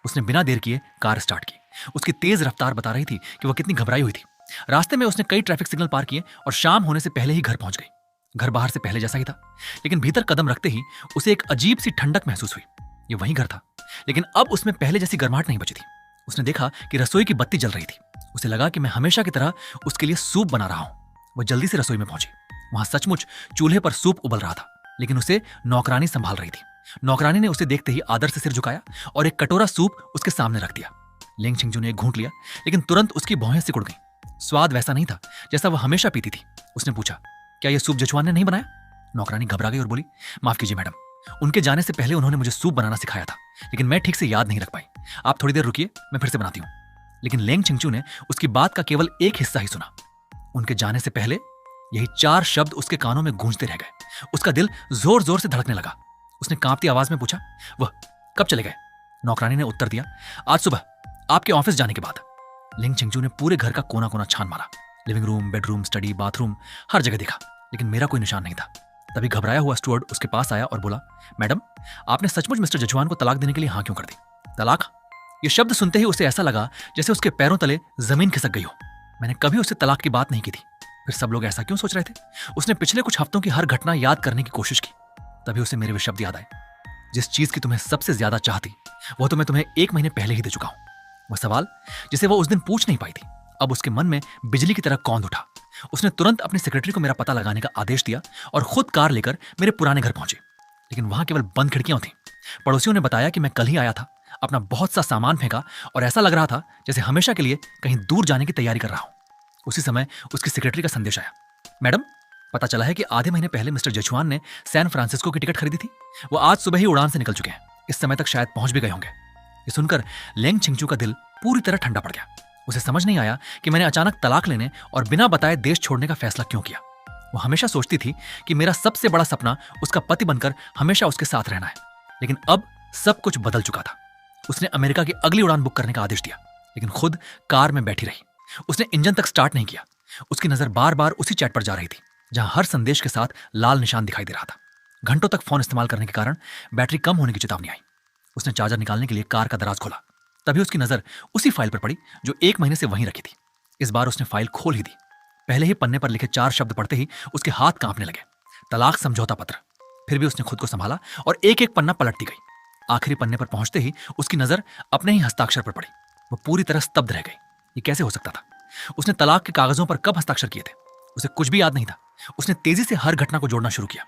उसने बिना देर किए कार स्टार्ट की। उसकी तेज रफ्तार बता रही थी कि वह कितनी घबराई हुई थी। रास्ते में उसने कई ट्रैफिक सिग्नल पार किए और शाम होने से पहले ही घर पहुंच गई। घर बाहर से पहले जैसा ही था, लेकिन भीतर कदम रखते ही उसे एक अजीब सी ठंडक महसूस हुई। ये वही घर था, लेकिन अब उसमें पहले जैसी गर्माहट नहीं बची थी। उसने देखा कि रसोई की बत्ती जल रही थी। उसे लगा कि मैं हमेशा की तरह उसके लिए सूप बना रहा हूं। वह जल्दी से रसोई में पहुंची। वहां सचमुच चूल्हे पर सूप उबल रहा था, लेकिन उसे नौकरानी संभाल रही थी। नौकरानी ने उसे देखते ही आदर से सिर झुकाया और एक कटोरा सूप उसके सामने रख दिया। लेंग चिंगचू ने एक घूंट लिया, लेकिन तुरंत उसकी भौहें सिकुड़ गईं। स्वाद वैसा नहीं था जैसा वह हमेशा पीती थी। उसने पूछा, क्या यह सूप जछुआन ने नहीं बनाया? नौकरानी घबरा गई और बोली, माफ कीजिए मैडम, उनके जाने से पहले उन्होंने मुझे सूप बनाना सिखाया था, लेकिन मैं ठीक से याद नहीं रख पाई। आप थोड़ी देर रुकिए, मैं फिर से बनाती हूँ। लेकिन लेंग चिंगचू ने उसकी बात का केवल एक हिस्सा ही सुना। उनके जाने से पहले यही 4 शब्द उसके कानों में गूंजते रह गए। उसका दिल जोर जोर से धड़कने लगा। उसने कांपती आवाज में पूछा, वह कब चले गए? नौकरानी ने उत्तर दिया, आज सुबह, आपके ऑफिस जाने के बाद। लेंग चिंगचू ने पूरे घर का कोना कोना छान मारा। Living room, bedroom, study, bathroom, हर जगह देखा, लेकिन मेरा कोई निशान नहीं था। तभी घबराया हुआ स्टुअर्ड उसके पास आया और बोला, मैडम, आपने सचमुच मिस्टर जछुआन को तलाक देने के लिए हाँ क्यों कर दी? तलाक? ये शब्द सुनते ही उसे ऐसा लगा जैसे उसके पैरों तले जमीन खिसक गई हो। मैंने कभी उससे तलाक की बात नहीं की थी। फिर सब लोग ऐसा क्यों सोच रहे थे? उसने पिछले कुछ हफ्तों की हर घटना याद करने की कोशिश की। तभी उसे मेरे वे शब्द याद आए, जिस चीज की तुम्हें सबसे ज्यादा चाह थी, वो तो मैं तुम्हें 1 महीने पहले ही दे चुका हूं। वह सवाल जिसे वो उस दिन पूछ नहीं पाई थी, अब उसके मन में बिजली की तरह कौंध उठा। उसने तुरंत अपनी सेक्रेटरी को मेरा पता लगाने का आदेश दिया और खुद कार लेकर मेरे पुराने घर पहुंचे। लेकिन वहां केवल बंद खिड़कियां थीं। पड़ोसियों ने बताया कि मैं कल ही आया था, अपना बहुत सा सामान फेंका और ऐसा लग रहा था जैसे हमेशा के लिए कहीं दूर जाने की तैयारी कर रहा हूं। उसी समय उसकी सेक्रेटरी का संदेश आया, मैडम, पता चला है कि आधे महीने पहले मिस्टर जछुआन ने सैन फ्रांसिस्को की टिकट खरीदी थी। वो आज सुबह ही उड़ान से निकल चुके हैं। इस समय तक शायद पहुंच भी गए होंगे। ये सुनकर लेंग चिंगचू का दिल पूरी तरह ठंडा पड़ गया। उसे समझ नहीं आया कि मैंने अचानक तलाक लेने और बिना बताए देश छोड़ने का फैसला क्यों किया। वो हमेशा सोचती थी कि मेरा सबसे बड़ा सपना उसका पति बनकर हमेशा उसके साथ रहना है, लेकिन अब सब कुछ बदल चुका था। उसने अमेरिका की अगली उड़ान बुक करने का आदेश दिया, लेकिन खुद कार में बैठी रही। उसने इंजन तक स्टार्ट नहीं किया। उसकी नजर बार बार उसी चैट पर जा रही थी जहां हर संदेश के साथ लाल निशान दिखाई दे रहा था। घंटों तक फोन इस्तेमाल करने के कारण बैटरी कम होने की चेतावनी आई। उसने चार्जर निकालने के लिए कार का दराज खोला। तभी उसकी नजर उसी फाइल पर पड़ी जो 1 महीने से वहीं रखी थी। इस बार उसने फाइल खोल ही दी। पहले ही पन्ने पर लिखे 4 शब्द पढ़ते ही उसके हाथ कांपने लगे। तलाक समझौता पत्र। फिर भी उसने खुद को संभाला और एक एक पन्ना पलटती गई। आखिरी पन्ने पर पहुंचते ही उसकी नजर अपने ही हस्ताक्षर पर पड़ी। वो पूरी तरह स्तब्ध रह गई। ये कैसे हो सकता था? उसने तलाक के कागजों पर कब हस्ताक्षर किए थे? उसे कुछ भी याद नहीं था। उसने तेजी से हर घटना को जोड़ना शुरू किया।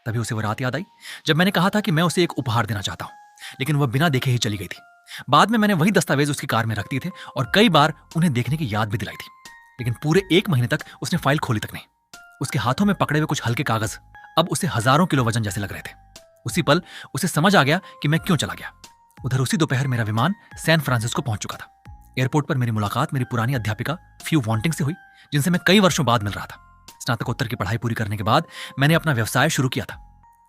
तभी उसे वो रात याद आई जब मैंने कहा था कि मैं उसे एक उपहार देना चाहता हूं, लेकिन वह बिना देखे ही चली गई थी। बाद में मैंने वही दस्तावेज उसकी कार में रख दिए थे और कई बार उन्हें देखने की याद भी दिलाई थी, लेकिन पूरे 1 महीने तक उसने फाइल खोली तक नहीं। उसके हाथों में पकड़े हुए कुछ हल्के कागज अब उसे हजारों किलो वजन जैसे लग रहे थे। उसी पल उसे समझ आ गया कि मैं क्यों चला गया। उधर उसी दोपहर मेरा विमान सैन फ्रांसिस्को पहुंच चुका था। एयरपोर्ट पर मेरी मुलाकात मेरी पुरानी अध्यापिका फ्यू वॉन्टिंग से हुई, जिनसे मैं कई वर्षों बाद मिल रहा था। स्नातकोत्तर की पढ़ाई पूरी करने के बाद मैंने अपना व्यवसाय शुरू किया था।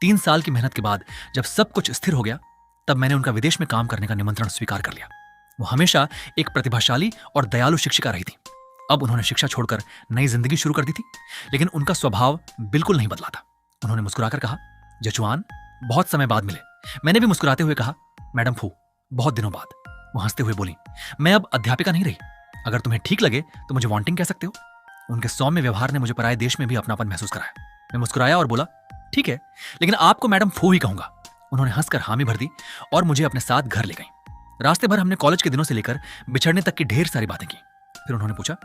3 साल की मेहनत के बाद जब सब कुछ स्थिर हो गया, तब मैंने उनका विदेश में काम करने का निमंत्रण स्वीकार कर लिया। वो हमेशा एक प्रतिभाशाली और दयालु शिक्षिका रही थी। अब उन्होंने शिक्षा छोड़कर नई जिंदगी शुरू कर दी थी, लेकिन उनका स्वभाव बिल्कुल नहीं बदला था। उन्होंने मुस्कुराकर कहा, जचुआन, बहुत समय बाद मिले। मैंने भी मुस्कुराते हुए कहा, मैडम फू, बहुत दिनों बाद। वो हंसते हुए बोली, मैं अब अध्यापिका नहीं रही। अगर तुम्हें ठीक लगे तो मुझे वांटिंग कह सकते हो। उनके सौम्य व्यवहार ने मुझे पराये देश में भी अपनापन महसूस कराया। मैं मुस्कुराया और बोला, ठीक है, लेकिन आपको मैडम फू ही कहूंगा। उन्होंने हंसकर हामी भर दी और मुझे अपने साथ घर ले गई। रास्ते भर हमने कॉलेज के दिनों से लेकर बिछड़ने तक की ढेर सारी बातें की। फिर उन्होंने पूछा,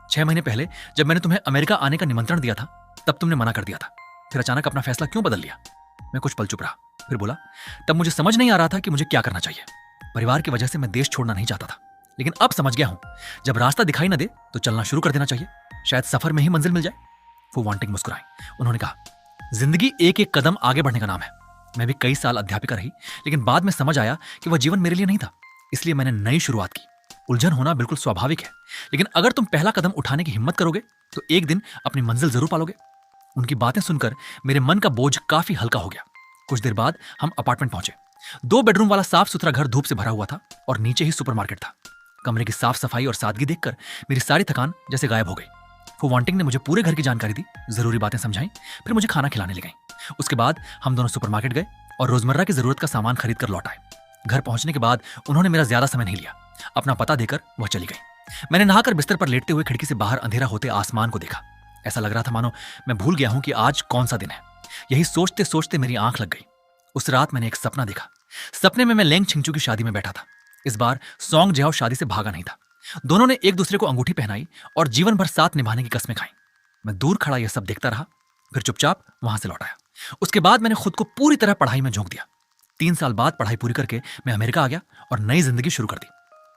6 महीने पहले जब मैंने तुम्हें अमेरिका आने का निमंत्रण दिया था, तब तुमने मना कर दिया था। फिर अचानक अपना फैसला क्यों बदल लिया? मैं कुछ पल चुप रहा, फिर बोला, तब मुझे समझ नहीं आ रहा था कि मुझे क्या करना चाहिए। परिवार की वजह से मैं देश छोड़ना नहीं चाहता था, लेकिन अब समझ गया हूं, जब रास्ता दिखाई न दे तो चलना शुरू कर देना चाहिए। शायद सफर में ही मंजिल मिल जाए। फू वांटिंग मुस्कुराई। उन्होंने कहा, जिंदगी एक एक कदम आगे बढ़ने का नाम है। मैं भी कई साल अध्यापिका रही, लेकिन बाद में समझ आया कि वह जीवन मेरे लिए नहीं था। इसलिए मैंने नई शुरुआत की। उलझन होना बिल्कुल स्वाभाविक है, लेकिन अगर तुम पहला कदम उठाने की हिम्मत करोगे तो एक दिन अपनी मंजिल जरूर पालोगे। उनकी बातें सुनकर मेरे मन का बोझ काफी हल्का हो गया। कुछ देर बाद हम अपार्टमेंट पहुंचे। 2 बेडरूम वाला साफ सुथरा घर धूप से भरा हुआ था और नीचे ही सुपरमार्केट था। कमरे की साफ सफाई और सादगी देखकर मेरी सारी थकान जैसे गायब हो गई। फू वांटिंग ने मुझे पूरे घर की जानकारी दी, जरूरी बातें समझाई, फिर मुझे खाना खिलाने ले गई। उसके बाद हम दोनों सुपरमार्केट गए और रोजमर्रा की जरूरत का सामान खरीद कर लौट आए। घर पहुंचने के बाद उन्होंने मेरा ज्यादा समय नहीं लिया। अपना पता देकर वह चली गई। मैंने नहाकर बिस्तर पर लेटते हुए खिड़की से बाहर अंधेरा होते आसमान को देखा। ऐसा लग रहा था मानो मैं भूल गया हूं कि आज कौन सा दिन है। यही सोचते सोचते मेरी आंख लग गई। उस रात मैंने एक सपना देखा। सपने में मैं लेंग छिंगचू की शादी में बैठा था। इस बार सॉन्ग जिहाओ शादी से भागा नहीं था। दोनों ने एक दूसरे को अंगूठी पहनाई और जीवन भर साथ निभाने की कस्में खाई। मैं दूर खड़ा यह सब देखता रहा, फिर चुपचाप वहां से लौट आया। उसके बाद मैंने खुद को पूरी तरह पढ़ाई में झोंक दिया। 3 साल बाद पढ़ाई पूरी करके मैं अमेरिका आ गया और नई जिंदगी शुरू कर दी।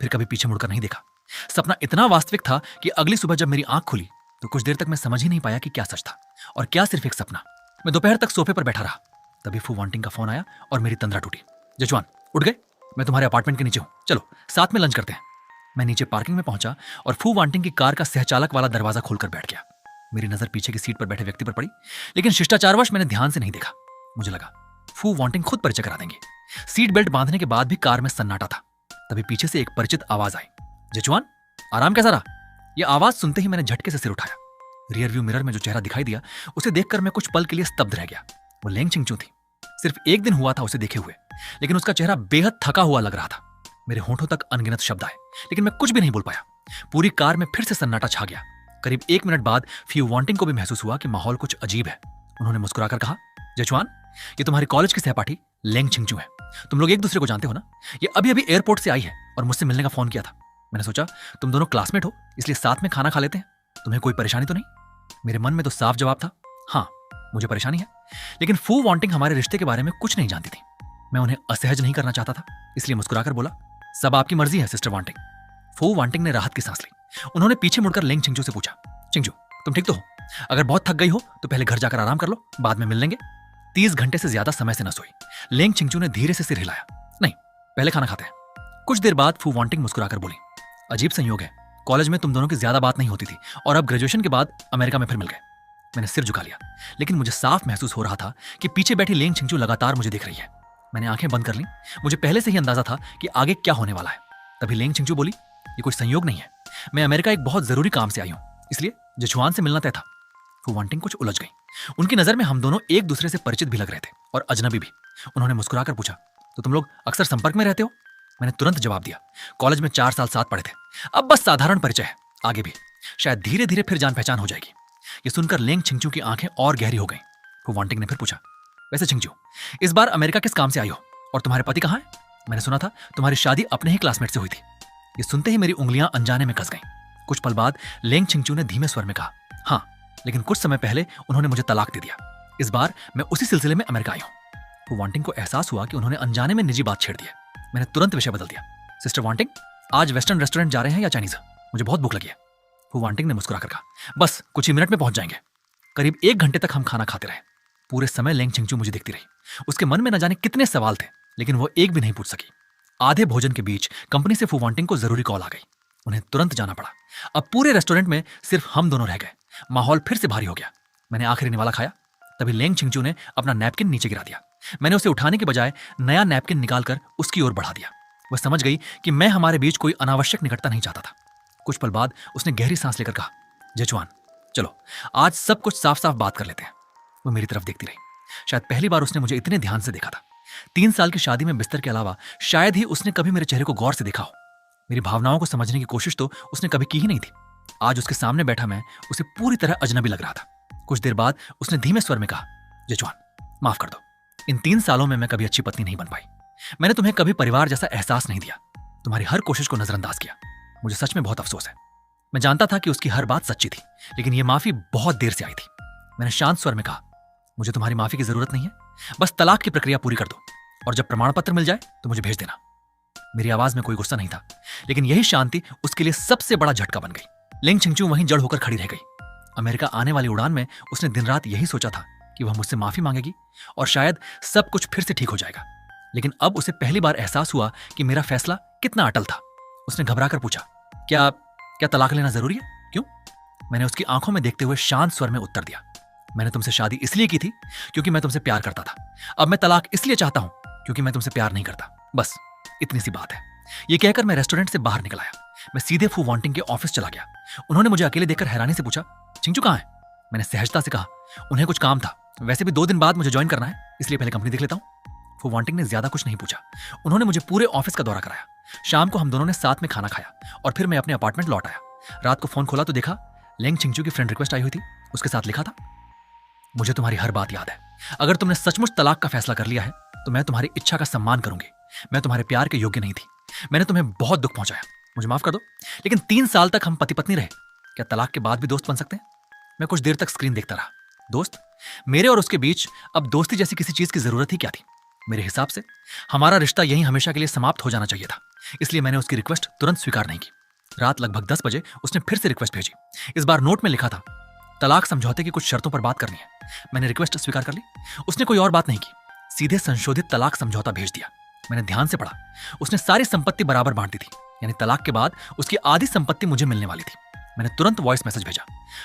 फिर कभी पीछे मुड़कर नहीं देखा। सपना इतना वास्तविक था कि अगली सुबह जब मेरी आंख खुली तो कुछ देर तक मैं समझ ही नहीं पाया कि क्या सच था और क्या सिर्फ एक सपना। मैं दोपहर तक सोफे पर बैठा रहा। तभी फू वांटिंग का फोन आया और मेरी तंद्रा टूटी। जजवान, उठ गए? मैं तुम्हारे अपार्टमेंट के नीचे हूं, चलो साथ में लंच करते हैं। मैं नीचे पार्किंग में पहुंचा और फू वांटिंग की कार का सहचालक वाला दरवाजा खोलकर बैठ गया। मेरी नजर पीछे की सीट पर बैठे व्यक्ति पर पड़ी, लेकिन शिष्टाचारवश मैंने ध्यान से नहीं देखा। मुझे लगा फू वांटिंग खुद परिचय करा देंगे। सीट बेल्ट बांधने के बाद भी कार में सन्नाटा था। तभी पीछे से एक परिचित आवाज आई, जचुआन, आराम कैसा रहा? यह आवाज सुनते ही मैंने झटके से सिर उठाया। रियर व्यू मिरर में जो चेहरा दिखाई दिया उसे देखकर मैं कुछ पल के लिए स्तब्ध रह गया। वो लेंग छिंगचू थी। सिर्फ 1 दिन हुआ था उसे देखे हुए, लेकिन उसका चेहरा बेहद थका हुआ लग रहा था। मेरे होंठों तक अनगिनत शब्द आए, लेकिन मैं कुछ भी नहीं बोल पाया। पूरी कार में फिर से सन्नाटा छा गया। करीब 1 मिनट बाद फ्यू वांटिंग को भी महसूस हुआ कि माहौल कुछ अजीब है। उन्होंने मुस्कुराकर कहा, जचुआन, ये तुम्हारी कॉलेज की सहपाठी लेंग छिंगचू है। तुम लोग एक दूसरे को जानते हो ना? ये अभी अभी एयरपोर्ट से आई है और मुझसे मिलने का फोन किया था। मैंने सोचा तुम दोनों क्लासमेट हो, इसलिए साथ में खाना खा लेते हैं। तुम्हें कोई परेशानी तो नहीं? मेरे मन में तो साफ जवाब था, हाँ मुझे परेशानी है। लेकिन फू वांटिंग हमारे रिश्ते के बारे में कुछ नहीं जानती थी। मैं उन्हें असहज नहीं करना चाहता था, इसलिए मुस्कुराकर बोला, सब आपकी मर्जी है सिस्टर वांटिंग। फू वांटिंग ने राहत की सांस ली। उन्होंने पीछे मुड़कर लेंग छिंगचू से पूछा, छिंगचू तुम ठीक तो हो? अगर बहुत थक गई हो तो पहले घर जाकर आराम कर लो, बाद में मिल लेंगे। 30 घंटे से ज्यादा समय से न सोई। लेंग छिंगचू ने धीरे से सिर हिलाया, नहीं पहले खाना खाते हैं। कुछ देर बाद फू वांटिंग मुस्कुराकर बोली, अजीब संयोग है, कॉलेज में तुम दोनों की ज्यादा बात नहीं होती थी और अब ग्रेजुएशन के बाद अमेरिका में फिर मिल गए। मैंने सिर झुका लिया, लेकिन मुझे साफ महसूस हो रहा था कि पीछे बैठी लेंग छिंगचू लगातार मुझे देख रही है। मैंने आंखें बंद कर ली। मुझे पहले से ही अंदाजा था कि आगे क्या होने वाला है। तभी लेंग छिंगचू बोली, ये कोई संयोग नहीं है, मैं अमेरिका एक बहुत जरूरी काम से आई हूं, इसलिए जिचुआन से मिलना तय था। फू वांटिंग कुछ उलझ गई। उनकी नजर में हम दोनों एक दूसरे से परिचित भी लग रहे थे और अजनबी भी। उन्होंने मुस्कुराकर पूछा, तो तुम लोग अक्सर संपर्क में रहते हो? मैंने तुरंत जवाब दिया, कॉलेज में 4 साल साथ पढ़े थे, अब बस साधारण परिचय है, आगे भी शायद धीरे धीरे फिर जान पहचान हो जाएगी। ये सुनकर लेंग छिंगचू की आंखें और गहरी हो गईं। फू वांटिंग ने फिर पूछा, वैसे छिंगचू, इस बार अमेरिका किस काम से आई हो और तुम्हारे पति कहाँ हैं? मैंने सुना था तुम्हारी शादी अपने ही क्लासमेट से हुई थी। ये सुनते ही मेरी उंगलियां अनजाने में कस गईं। कुछ पल बाद लेंग छिंगचू ने धीमे स्वर में कहा, हाँ, लेकिन कुछ समय पहले उन्होंने मुझे तलाक दे दिया। इस बार मैं उसी सिलसिले में अमेरिका आई हूं। फू वांटिंग को एहसास हुआ कि उन्होंने अनजाने में निजी बात छेड़ दी है। मैंने तुरंत विषय बदल दिया, सिस्टर वांटिंग, आज वेस्टर्न रेस्टोरेंट जा रहे हैं या चाइनीज? मुझे बहुत भूख लगी है। फू वांटिंग ने मुस्कुराकर कहा, बस कुछ ही मिनट में पहुंच जाएंगे। करीब 1 घंटे तक हम खाना खाते रहे। पूरे समय लेंग छिंगचू मुझे देखती रही। उसके मन में न जाने कितने सवाल थे, लेकिन वो एक भी नहीं पूछ सकी। आधे भोजन के बीच कंपनी से फू वांटिंग को जरूरी कॉल आ गई। उन्हें तुरंत जाना पड़ा। अब पूरे रेस्टोरेंट में सिर्फ हम दोनों रह गए। माहौल फिर से भारी हो गया। मैंने आखिरी निवाला खाया, तभी लेंग छिंगचू ने अपना नैपकिन नीचे गिरा दिया। मैंने उसे उठाने के बजाय नया नैपकिन निकालकर उसकी ओर बढ़ा दिया। वह समझ गई कि मैं हमारे बीच कोई अनावश्यक निकटता नहीं चाहता था। कुछ पल बाद उसने गहरी सांस लेकर कहा, जेचुआन, चलो आज सब कुछ साफ साफ बात कर लेते हैं। वो मेरी तरफ देखती रही। शायद पहली बार उसने मुझे इतने ध्यान से देखा था। 3 साल की शादी में बिस्तर के अलावा शायद ही उसने कभी मेरे चेहरे को गौर से देखा हो। मेरी भावनाओं को समझने की कोशिश तो उसने कभी की ही नहीं थी। आज उसके सामने बैठा मैं उसे पूरी तरह अजनबी लग रहा था। कुछ देर बाद उसने धीमे स्वर में कहा, जेचुआन, माफ कर दो, इन 3 सालों में मैं कभी अच्छी पत्नी नहीं बन पाई। मैंने तुम्हें कभी परिवार जैसा एहसास नहीं दिया, तुम्हारी हर कोशिश को नजरअंदाज किया। मुझे सच में बहुत अफसोस है। मैं जानता था कि उसकी हर बात सच्ची थी, लेकिन यह माफी बहुत देर से आई थी। मैंने शांत स्वर में कहा, मुझे तुम्हारी माफी की जरूरत नहीं है, बस तलाक की प्रक्रिया पूरी कर दो और जब प्रमाण पत्र मिल जाए तो मुझे भेज देना। मेरी आवाज में कोई गुस्सा नहीं था, लेकिन यही शांति उसके लिए सबसे बड़ा झटका बन गई। लेंग छिंगचू वहीं जड़ होकर खड़ी रह गई। अमेरिका आने वाली उड़ान में उसने दिन रात यही सोचा था कि वह मुझसे माफी मांगेगी और शायद सब कुछ फिर से ठीक हो जाएगा। लेकिन अब उसे पहली बार एहसास हुआ कि मेरा फैसला कितना अटल था। उसने घबराकर पूछा, क्या तलाक लेना जरूरी है? क्यों? मैंने उसकी आंखों में देखते हुए शांत स्वर में उत्तर दिया, मैंने तुमसे शादी इसलिए की थी क्योंकि मैं तुमसे प्यार करता था। अब मैं तलाक इसलिए चाहता हूं क्योंकि मैं तुमसे प्यार नहीं करता। बस इतनी सी बात है। यह कहकर मैं रेस्टोरेंट से बाहर निकल आया। मैं सीधे फू वांटिंग के ऑफिस चला गया। उन्होंने मुझे अकेले देखकर हैरानी से पूछा, छिंगचू कहाँ है? मैंने सहजता से कहा, उन्हें कुछ काम था, वैसे भी 2 दिन बाद मुझे ज्वाइन करना है, इसलिए पहले कंपनी देख लेता हूं। फू वांटिंग ने ज्यादा कुछ नहीं पूछा। उन्होंने मुझे पूरे ऑफिस का दौरा कराया। शाम को हम दोनों ने साथ में खाना खाया और फिर मैं अपने अपार्टमेंट लौट आया। रात को फोन खोला तो देखा लेंग छिंगचू की फ्रेंड रिक्वेस्ट आई हुई थी। उसके साथ लिखा था, मुझे तुम्हारी हर बात याद है। अगर तुमने सचमुच तलाक का फैसला कर लिया है तो मैं तुम्हारी इच्छा का सम्मान करूंगी। मैं तुम्हारे प्यार के योग्य नहीं थी। मैंने तुम्हें बहुत दुख पहुंचाया, मुझे माफ कर दो। लेकिन 3 साल तक हम पति पत्नी रहे, क्या तलाक के बाद भी दोस्त बन सकते हैं? मैं कुछ देर तक स्क्रीन देखता रहा। दोस्त? मेरे और उसके बीच अब दोस्ती जैसी किसी चीज की जरूरत ही क्या थी? मेरे हिसाब से हमारा रिश्ता यहीं हमेशा के लिए समाप्त हो जाना चाहिए था। इसलिए मैंने उसकी रिक्वेस्ट तुरंत स्वीकार नहीं की। रात लगभग 10 बजे उसने फिर से रिक्वेस्ट भेजी। इस बार नोट में लिखा था, तलाक समझौते की कुछ शर्तों पर बात करनी है। मैंने रिक्वेस्ट स्वीकार कर ली। उसने कोई और बात नहीं की, सीधे संशोधित तलाक समझौता भेज दिया। मैंने ध्यान से पढ़ा। उसने सारी संपत्ति बराबर बांट दी थी, यानी तलाक के बाद उसकी आधी संपत्ति मुझे मिलने वाली थी। मैंने तुरंत वॉइस मैसेज भेजा,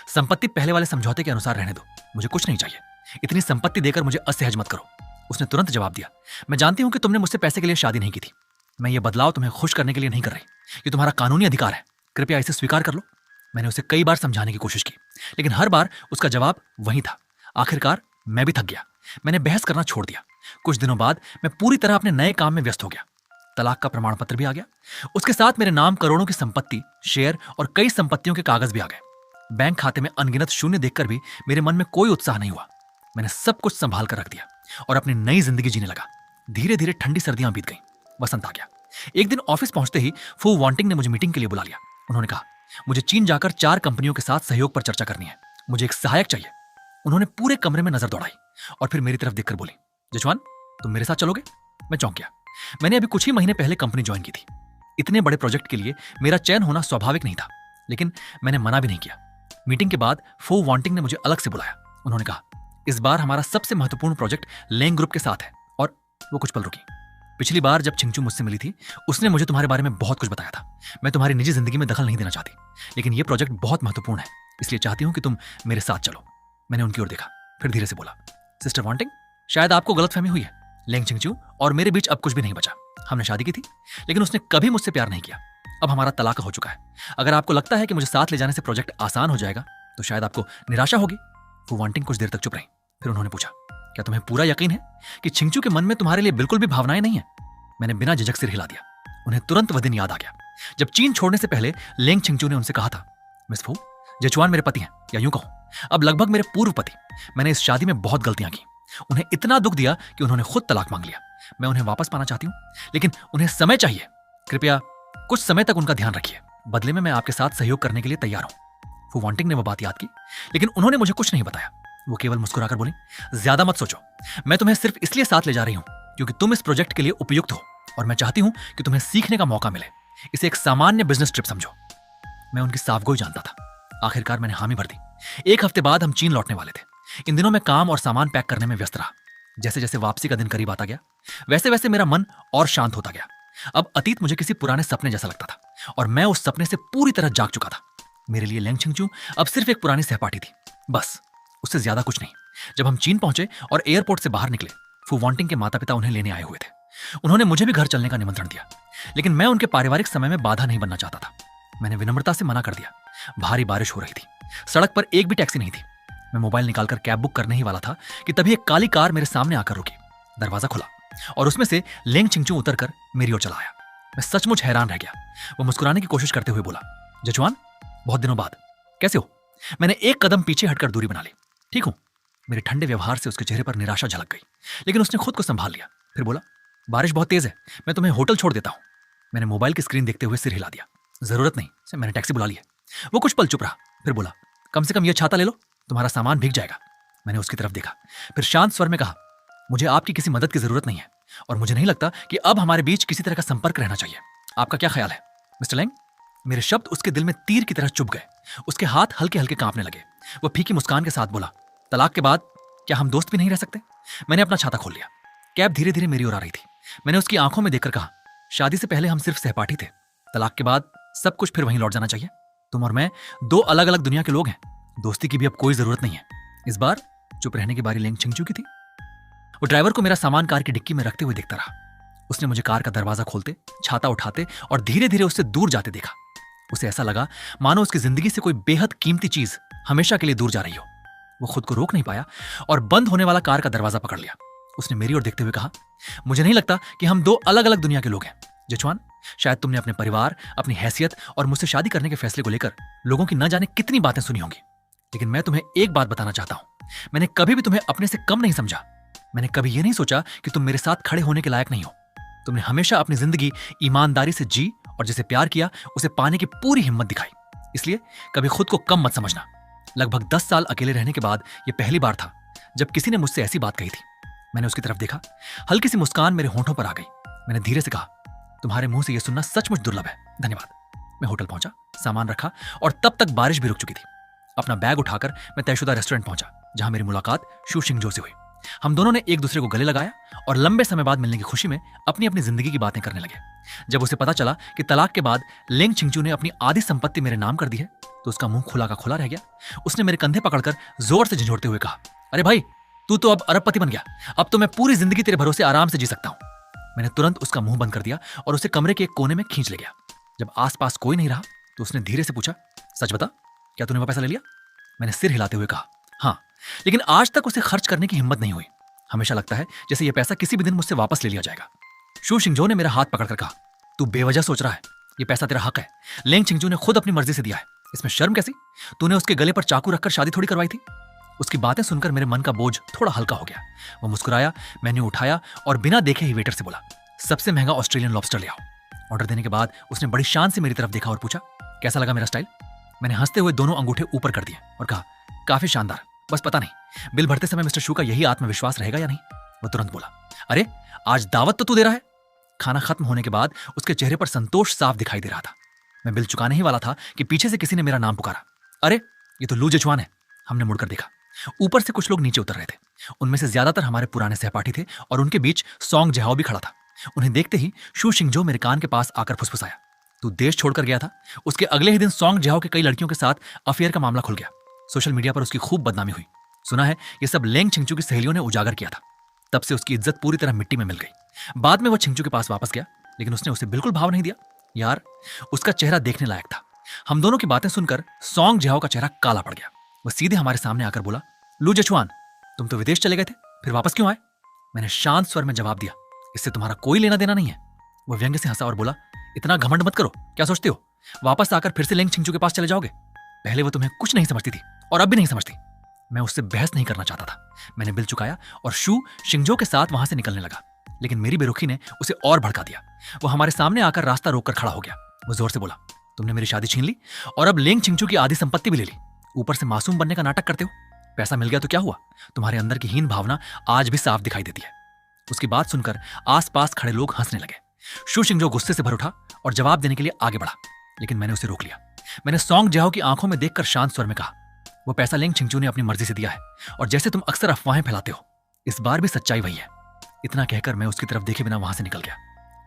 संपत्ति पहले वाले समझौते के अनुसार रहने दो, मुझे कुछ नहीं चाहिए। इतनी संपत्ति देकर मुझे असहज मत करो। उसने तुरंत जवाब दिया, मैं जानती हूं कि तुमने मुझसे पैसे के लिए शादी नहीं की थी। मैं ये बदलाव तुम्हें खुश करने के लिए नहीं कर रही। ये तुम्हारा कानूनी अधिकार है, कृपया इसे स्वीकार कर लो। मैंने उसे कई बार समझाने की कोशिश की, लेकिन हर बार उसका जवाब वही था। आखिरकार मैं भी थक गया। मैंने बहस करना छोड़ दिया। कुछ दिनों बाद मैं पूरी तरह अपने नए काम में व्यस्त हो गया। तलाक का प्रमाण पत्र भी आ गया। उसके साथ मेरे नाम करोड़ों की संपत्ति, शेयर और कई संपत्तियों के कागज भी आ गए। बैंक खाते में अनगिनत शून्य देखकर भी मेरे मन में कोई उत्साह नहीं हुआ। मैंने सब कुछ संभाल कर रख दिया और अपनी नई जिंदगी जीने लगा। धीरे धीरे ठंडी सर्दियां बीत गईं, वसंत आ गया। एक दिन ऑफिस पहुंचते ही फू वांटिंग ने मुझे मीटिंग के लिए बुला लिया। उन्होंने कहा, मुझे चीन जाकर 4 कंपनियों के साथ सहयोग पर चर्चा करनी है। मुझे एक सहायक चाहिए। उन्होंने पूरे कमरे में नजर दौड़ाई और फिर मेरी तरफ देखकर बोली, जेचुआन, तुम मेरे साथ चलोगे? मैं चौंक गया। मैंने अभी कुछ ही महीने पहले कंपनी ज्वाइन की थी। इतने बड़े प्रोजेक्ट के लिए मेरा चयन होना स्वाभाविक नहीं था, लेकिन मैंने मना भी नहीं किया। मीटिंग के बाद फू वांटिंग ने मुझे अलग से बुलाया। उन्होंने कहा, इस बार हमारा सबसे महत्वपूर्ण प्रोजेक्ट लेंग ग्रुप के साथ है। और वो कुछ पल रुकी। पिछली बार जब छिंगचू मुझसे मिली थी, उसने मुझे तुम्हारे बारे में बहुत कुछ बताया था। मैं तुम्हारी निजी जिंदगी में दखल नहीं देना चाहती, लेकिन यह प्रोजेक्ट बहुत महत्वपूर्ण है, इसलिए चाहती हूं कि तुम मेरे साथ चलो। मैंने उनकी ओर देखा, फिर धीरे से बोला, सिस्टर वांटिंग, शायद आपको गलतफहमी हुई है। लेंग छिंगचू और मेरे बीच अब कुछ भी नहीं बचा। हमने शादी की थी, लेकिन उसने कभी मुझसे प्यार नहीं किया। अब हमारा तलाक हो चुका है। अगर आपको लगता है कि मुझे साथ ले जाने से प्रोजेक्ट आसान हो जाएगा, तो शायद आपको निराशा होगी। फू वांटिंग कुछ देर तक चुप रही, फिर उन्होंने पूछा, क्या तुम्हें पूरा यकीन है कि छिंगचू के मन में तुम्हारे लिए बिल्कुल भी भावनाएं नहीं है? मैंने बिना झिझक सिर हिला दिया। उन्हें तुरंत वह दिन याद आ गया जब चीन छोड़ने से पहले लेंग छिंगचू ने उनसे कहा था, मिस फू, जेचुआन मेरे पति हैं, या यूं कहूं अब लगभग मेरे पूर्व पति। मैंने इस शादी में बहुत गलतियां की, उन्हें इतना दुख दिया कि उन्होंने खुद तलाक मांग लिया। मैं उन्हें वापस पाना चाहती हूं, लेकिन उन्हें समय चाहिए। कृपया कुछ समय तक उनका ध्यान रखिए। बदले में मैं आपके साथ सहयोग करने के लिए तैयार हूं। फू वांटिंग ने वह बात याद की, लेकिन उन्होंने मुझे कुछ नहीं बताया। वो केवल मुस्कुराकर बोली, ज्यादा मत सोचो, मैं तुम्हें सिर्फ इसलिए साथ ले जा रही हूं क्योंकि तुम इस प्रोजेक्ट के लिए उपयुक्त हो, और मैं चाहती हूं कि तुम्हें सीखने का मौका मिले। इसे एक सामान्य बिजनेस ट्रिप समझो। मैं उनकी साफगोई जानता था। आखिरकार मैंने हामी भर दी। एक हफ्ते बाद हम चीन लौटने वाले थे। इन दिनों मैं काम और सामान पैक करने में व्यस्त रहा। जैसे जैसे वापसी का दिन करीब आता गया, वैसे वैसे मेरा मन और शांत होता गया। अब अतीत मुझे किसी पुराने सपने जैसा लगता था, और मैं उस सपने से पूरी तरह जाग चुका था। मेरे लिए लेंग छिंगचू अब सिर्फ एक पुरानी सहपाठी थी, बस, उससे ज्यादा कुछ नहीं। जब हम चीन पहुंचे और एयरपोर्ट से बाहर निकले, फू वांटिंग के माता पिता उन्हें लेने आए हुए थे। उन्होंने मुझे भी घर चलने का निमंत्रण दिया, लेकिन मैं उनके पारिवारिक समय में बाधा नहीं बनना चाहता था। मैंने विनम्रता से मना कर दिया। भारी बारिश हो रही थी, सड़क पर एक भी टैक्सी नहीं थी। मैं मोबाइल निकालकर कैब बुक करने ही वाला था कि तभी एक काली कार मेरे सामने आकर रुकी। दरवाजा खुला और उसमें से लेंग छिंगचू उतरकर मेरी ओर चला आया। मैं सचमुच हैरान रह गया। वो मुस्कुराने की कोशिश करते हुए बोला, जचुआन, बहुत दिनों बाद, कैसे हो? मैंने एक कदम पीछे हटकर दूरी बना ली। ठीक हूं। मेरे ठंडे व्यवहार से उसके चेहरे पर निराशा झलक गई, लेकिन उसने खुद को संभाल लिया। फिर बोला, बारिश बहुत तेज है, मैं तुम्हें होटल छोड़ देता हूं। मैंने मोबाइल की स्क्रीन देखते हुए सिर हिला दिया। जरूरत नहीं, मैंने टैक्सी बुला ली है। वो कुछ पल चुप रहा, फिर बोला, कम से कम यह छाता ले लो, तुम्हारा सामान भीग जाएगा। मैंने उसकी तरफ देखा, फिर शांत स्वर में कहा, मुझे आपकी किसी मदद की जरूरत नहीं है, और मुझे नहीं लगता कि अब हमारे बीच किसी तरह का संपर्क रहना चाहिए। आपका क्या ख्याल है, मिस्टर लेंग? मेरे शब्द उसके दिल में तीर की तरह चुभ गए। उसके हाथ हल्के हल्के कांपने लगे। वो फीकी मुस्कान के साथ बोला, तलाक के बाद क्या हम दोस्त भी नहीं रह सकते? मैंने अपना छाता खोल लिया। कैब धीरे धीरे मेरी ओर आ रही थी। मैंने उसकी आंखों में देखकर कहा, शादी से पहले हम सिर्फ सहपाठी थे, तलाक के बाद सब कुछ फिर वहीं लौट जाना चाहिए। तुम और मैं दो अलग अलग दुनिया के लोग हैं, दोस्ती की भी अब कोई जरूरत नहीं है। इस बार चुप रहने की बारी लेंग छिंगचू की थी। वो ड्राइवर को मेरा सामान कार की डिक्की में रखते हुए देखता रहा। उसने मुझे कार का दरवाजा खोलते, छाता उठाते और धीरे धीरे उससे दूर जाते देखा। उसे ऐसा लगा मानो उसकी जिंदगी से कोई बेहद कीमती चीज हमेशा के लिए दूर जा रही हो। वो खुद को रोक नहीं पाया और बंद होने वाला कार का दरवाजा पकड़ लिया। उसने मेरी ओर देखते हुए कहा, मुझे नहीं लगता कि हम दो अलग अलग दुनिया के लोग हैं। जचुआन, शायद तुमने अपने परिवार, अपनी हैसियत और मुझसे शादी करने के फैसले को लेकर लोगों की न जाने कितनी बातें सुनी होंगी, लेकिन मैं तुम्हें एक बात बताना चाहता हूं। मैंने कभी भी तुम्हें अपने से कम नहीं समझा। मैंने कभी यह नहीं सोचा कि तुम मेरे साथ खड़े होने के लायक नहीं हो। तुमने हमेशा अपनी जिंदगी ईमानदारी से जी और जिसे प्यार किया उसे पाने की पूरी हिम्मत दिखाई। इसलिए कभी खुद को कम मत समझना। लगभग 10 साल अकेले रहने के बाद यह पहली बार था जब किसी ने मुझसे ऐसी बात कही थी। मैंने उसकी तरफ देखा। हल्की सी मुस्कान मेरे होंठों पर आ गई। मैंने धीरे से कहा, तुम्हारे मुंह से यह सुनना सचमुच दुर्लभ है, धन्यवाद। मैं होटल पहुंचा, सामान रखा और तब तक बारिश भी रुक चुकी थी। अपना बैग उठाकर मैं तयशुदा रेस्टोरेंट पहुंचा, जहां मेरी मुलाकात शू शिंगजो से हुई। हम दोनों ने एक दूसरे को गले लगाया और लंबे समय बाद मिलने की खुशी में अपनी अपनी जिंदगी की बातें करने लगे। जब उसे पता चला कि तलाक के बाद लेंग छिंगचू ने अपनी आधी संपत्ति मेरे नाम कर दी है, तो उसका मुंह खुला का खुला रह गया। उसने मेरे कंधे पकड़कर जोर से झंझोड़ते हुए कहा, अरे भाई, तू तो अब अरबपति बन गया। अब तो मैं पूरी जिंदगी तेरे भरोसे आराम से जी सकता हूं। मैंने तुरंत उसका मुंह बंद कर दिया और उसे कमरे के एक कोने में खींच ले गया। जब आसपास कोई नहीं रहा तो उसने धीरे से पूछा, सच बता, क्या तूने वो पैसा ले लिया? मैंने सिर हिलाते हुए कहा, हाँ, लेकिन आज तक उसे खर्च करने की हिम्मत नहीं हुई। हमेशा लगता है जैसे यह पैसा किसी भी दिन मुझसे वापस ले लिया जाएगा। शू शिंगजो ने मेरा हाथ पकड़कर कहा, तू बेवजह सोच रहा है, यह पैसा तेरा हक है। लेंग छिंगजू ने खुद अपनी मर्जी से दिया है, इसमें शर्म कैसी? तूने उसके गले पर चाकू रखकर शादी थोड़ी करवाई थी। उसकी बातें सुनकर मेरे मन का बोझ थोड़ा हल्का हो गया। वो मुस्कुराया, मैंने उठाया और बिना देखे ही वेटर से बोला, सबसे महंगा ऑस्ट्रेलियन लॉबस्टर ले आओ। ऑर्डर देने के बाद उसने बड़ी शान से मेरी तरफ देखा और पूछा, कैसा लगा मेरा स्टाइल? मैंने हंसते हुए दोनों अंगूठे ऊपर कर दिए और कहा, काफी शानदार, बस पता नहीं बिल भरते समय मिस्टर शू का यही आत्मविश्वास रहेगा या नहीं। वो तुरंत बोला, अरे आज दावत तो तू दे रहा है। खाना खत्म होने के बाद उसके चेहरे पर संतोष साफ दिखाई दे रहा था। मैं बिल चुकाने ही वाला था कि पीछे से किसी ने मेरा नाम पुकारा, अरे ये तो लू जेचुआन है। हमने मुड़कर देखा। ऊपर से कुछ लोग नीचे उतर रहे थे। उनमें से ज्यादातर हमारे पुराने सहपाठी थे और उनके बीच सॉन्ग जहाओ भी खड़ा था। उन्हें देखते ही शू शिंगजो मेरे कान के पास आकर फुसफुसाया, तू देश छोड़कर गया था। उसके अगले ही दिन सॉन्ग जिहाओ के कई लड़कियों के साथ अफेयर का मामला खुल गया। सोशल मीडिया पर उसकी खूब बदनामी हुई। सुना है ये सब लेंग छिंगचू की सहेलियों ने उजागर किया था। तब से उसकी इज्जत पूरी तरह मिट्टी में मिल गई। बाद में वो छिंगचू के पास वापस गया, लेकिन उसने उसे बिल्कुल भाव नहीं दिया। यार, उसका चेहरा देखने लायक था। हम दोनों की बातें सुनकर सॉन्ग जिहाओ का चेहरा काला पड़ गया। वह सीधे हमारे सामने आकर बोला, लू जेचुआन, तुम तो विदेश चले गए थे, फिर वापस क्यों आए? मैंने शांत स्वर में जवाब दिया, इससे तुम्हारा कोई लेना देना नहीं है। वह व्यंग्य से हंसा और बोला, इतना घमंड मत करो, क्या सोचते हो वापस आकर फिर से लेंग छिंगचू के पास चले जाओगे? पहले वो तुम्हें कुछ नहीं समझती थी और अब भी नहीं समझती। मैं उससे बहस नहीं करना चाहता था। मैंने बिल चुकाया और शू शिंगजो के साथ वहां से निकलने लगा, लेकिन मेरी बेरुखी ने उसे और भड़का दिया। वो हमारे सामने आकर रास्ता रोककर खड़ा हो गया। वो जोर से बोला, तुमने मेरी शादी छीन ली और अब लेंग छिंगचू की आधी संपत्ति भी ले ली। ऊपर से मासूम बनने का नाटक करते हो। पैसा मिल गया तो क्या हुआ? तुम्हारे अंदर की हीन भावना आज भी साफ दिखाई देती है। उसकी बात सुनकर आसपास खड़े लोग हंसने लगे। शू शिंगजो गुस्से से भर उठा और जवाब देने के लिए आगे बढ़ा, लेकिन मैंने उसे रोक लिया। मैंने सॉन्ग जिहाओ की आंखों में देखकर शांत स्वर में कहा, वो पैसा लेंग छिंगचू ने अपनी मर्जी से दिया है और जैसे तुम अक्सर अफवाहें फैलाते हो, इस बार भी सच्चाई वही है। इतना कहकर मैं उसकी तरफ देखे बिना वहां से निकल गया।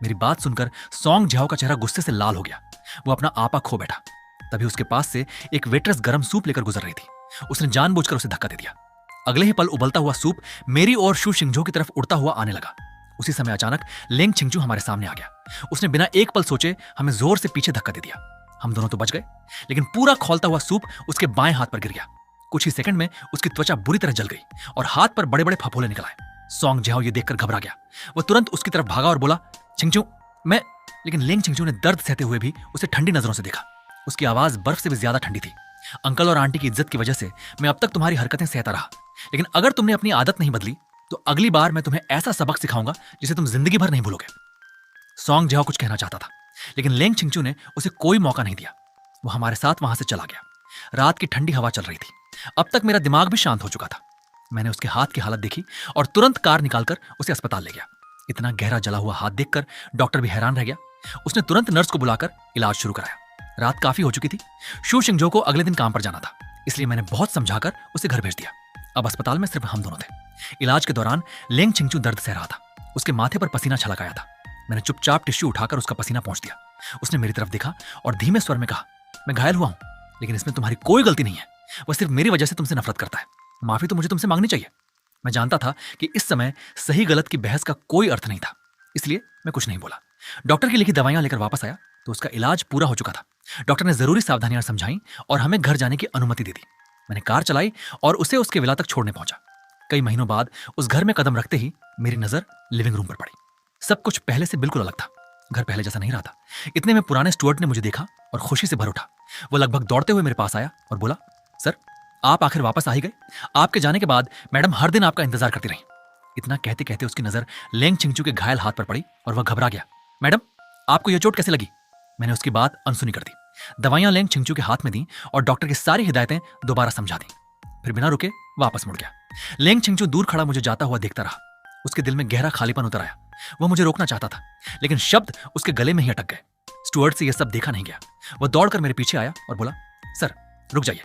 मेरी बात सुनकर सॉन्ग जिहाओ का चेहरा गुस्से से लाल हो गया। वो अपना आपा खो बैठा। तभी उसके पास से एक वेट्रेस गर्म सूप लेकर गुजर रही थी। उसने जानबूझकर उसे धक्का दे दिया। अगले ही पल उबलता हुआ सूप मेरी और शू शिंगजो की तरफ उड़ता हुआ आने लगा। उसी समय अचानक लेंग छिंगचू हमारे सामने आ गया। उसने बिना एक पल सोचे हमें जोर से पीछे धक्का दे दिया। हम दोनों तो बच गए, लेकिन पूरा खौलता हुआ सूप उसके बाएं हाथ पर गिर गया। कुछ ही सेकंड में उसकी त्वचा बुरी तरह जल गई और हाथ पर बड़े बड़े फफोले निकल आए। सॉन्ग जिहाओ ये देखकर घबरा गया। वो तुरंत उसकी तरफ भागा और बोला, छिंगचू, मैं। लेकिन लेंग छिंगचू ने दर्द सहते हुए भी उसे ठंडी नजरों से देखा। उसकी आवाज बर्फ से भी ज्यादा ठंडी थी। अंकल और आंटी की इज्जत की वजह से मैं अब तक तुम्हारी हरकतें सहता रहा, लेकिन अगर तुमने अपनी आदत नहीं बदली तो अगली बार मैं तुम्हें ऐसा सबक सिखाऊंगा जिसे तुम जिंदगी भर नहीं भूलोगे। सॉन्ग जिहाओ कुछ कहना चाहता था, लेकिन लेंग छिंगचू ने उसे कोई मौका नहीं दिया। वो हमारे साथ वहां से चला गया। रात की ठंडी हवा चल रही थी। अब तक मेरा दिमाग भी शांत हो चुका था। मैंने उसके हाथ की हालत देखी और तुरंत कार निकालकर उसे अस्पताल ले गया। इतना गहरा जला हुआ हाथ देखकर डॉक्टर भी हैरान रह गया। उसने तुरंत नर्स को बुलाकर इलाज शुरू कराया। रात काफी हो चुकी थी। शू शिंगजो को अगले दिन काम पर जाना था, इसलिए मैंने बहुत समझाकर उसे घर भेज दिया। अब अस्पताल में सिर्फ हम दोनों थे। इलाज के दौरान लेंग छिंगचू दर्द सह रहा था। उसके माथे पर पसीना छलक आया था। मैंने चुपचाप टिश्यू उठाकर उसका पसीना पोंछ दिया। उसने मेरी तरफ देखा और धीमे स्वर में कहा, मैं घायल हुआ हूं, लेकिन इसमें तुम्हारी कोई गलती नहीं है। वह सिर्फ मेरी वजह से तुमसे नफरत करता है। माफी तो मुझे तुमसे मांगनी चाहिए। मैं जानता था कि इस समय सही गलत की बहस का कोई अर्थ नहीं था, इसलिए मैं कुछ नहीं बोला। डॉक्टर की लिखी दवाइयां लेकर वापस आया तो उसका इलाज पूरा हो चुका था। डॉक्टर ने जरूरी सावधानियां समझाई और हमें घर जाने की अनुमति दे दी। मैंने कार चलाई और उसे उसके विला तक छोड़ने पहुंचा। कई महीनों बाद उस घर में कदम रखते ही मेरी नजर लिविंग रूम पर पड़ी। सब कुछ पहले से बिल्कुल अलग था। घर पहले जैसा नहीं रहा था। इतने में पुराने स्टुअर्ट ने मुझे देखा और खुशी से भर उठा। वो लगभग दौड़ते हुए मेरे पास आया और बोला, सर, आप आखिर वापस आ ही गए। आपके जाने के बाद मैडम हर दिन आपका इंतजार करती रही। इतना कहते कहते उसकी नजर लेंग छिंगचू के घायल हाथ पर पड़ी और वह घबरा गया। मैडम, आपको यह चोट कैसे लगी? मैंने उसकी बात अनसुनी कर दी। दवाइयां लेंग छिंगचू के हाथ में दी और डॉक्टर की सारी हिदायतें दोबारा समझा दी। फिर बिना रुके वापस मुड़ गया। लेंग छिंगचू दूर खड़ा मुझे जाता हुआ देखता रहा। उसके दिल में गहरा खालीपन उतर आया। वह मुझे रोकना चाहता था, लेकिन शब्द उसके गले में ही अटक गए। स्टुअर्ट से यह सब देखा नहीं गया। वह दौड़कर मेरे पीछे आया और बोला, सर, रुक जाइए।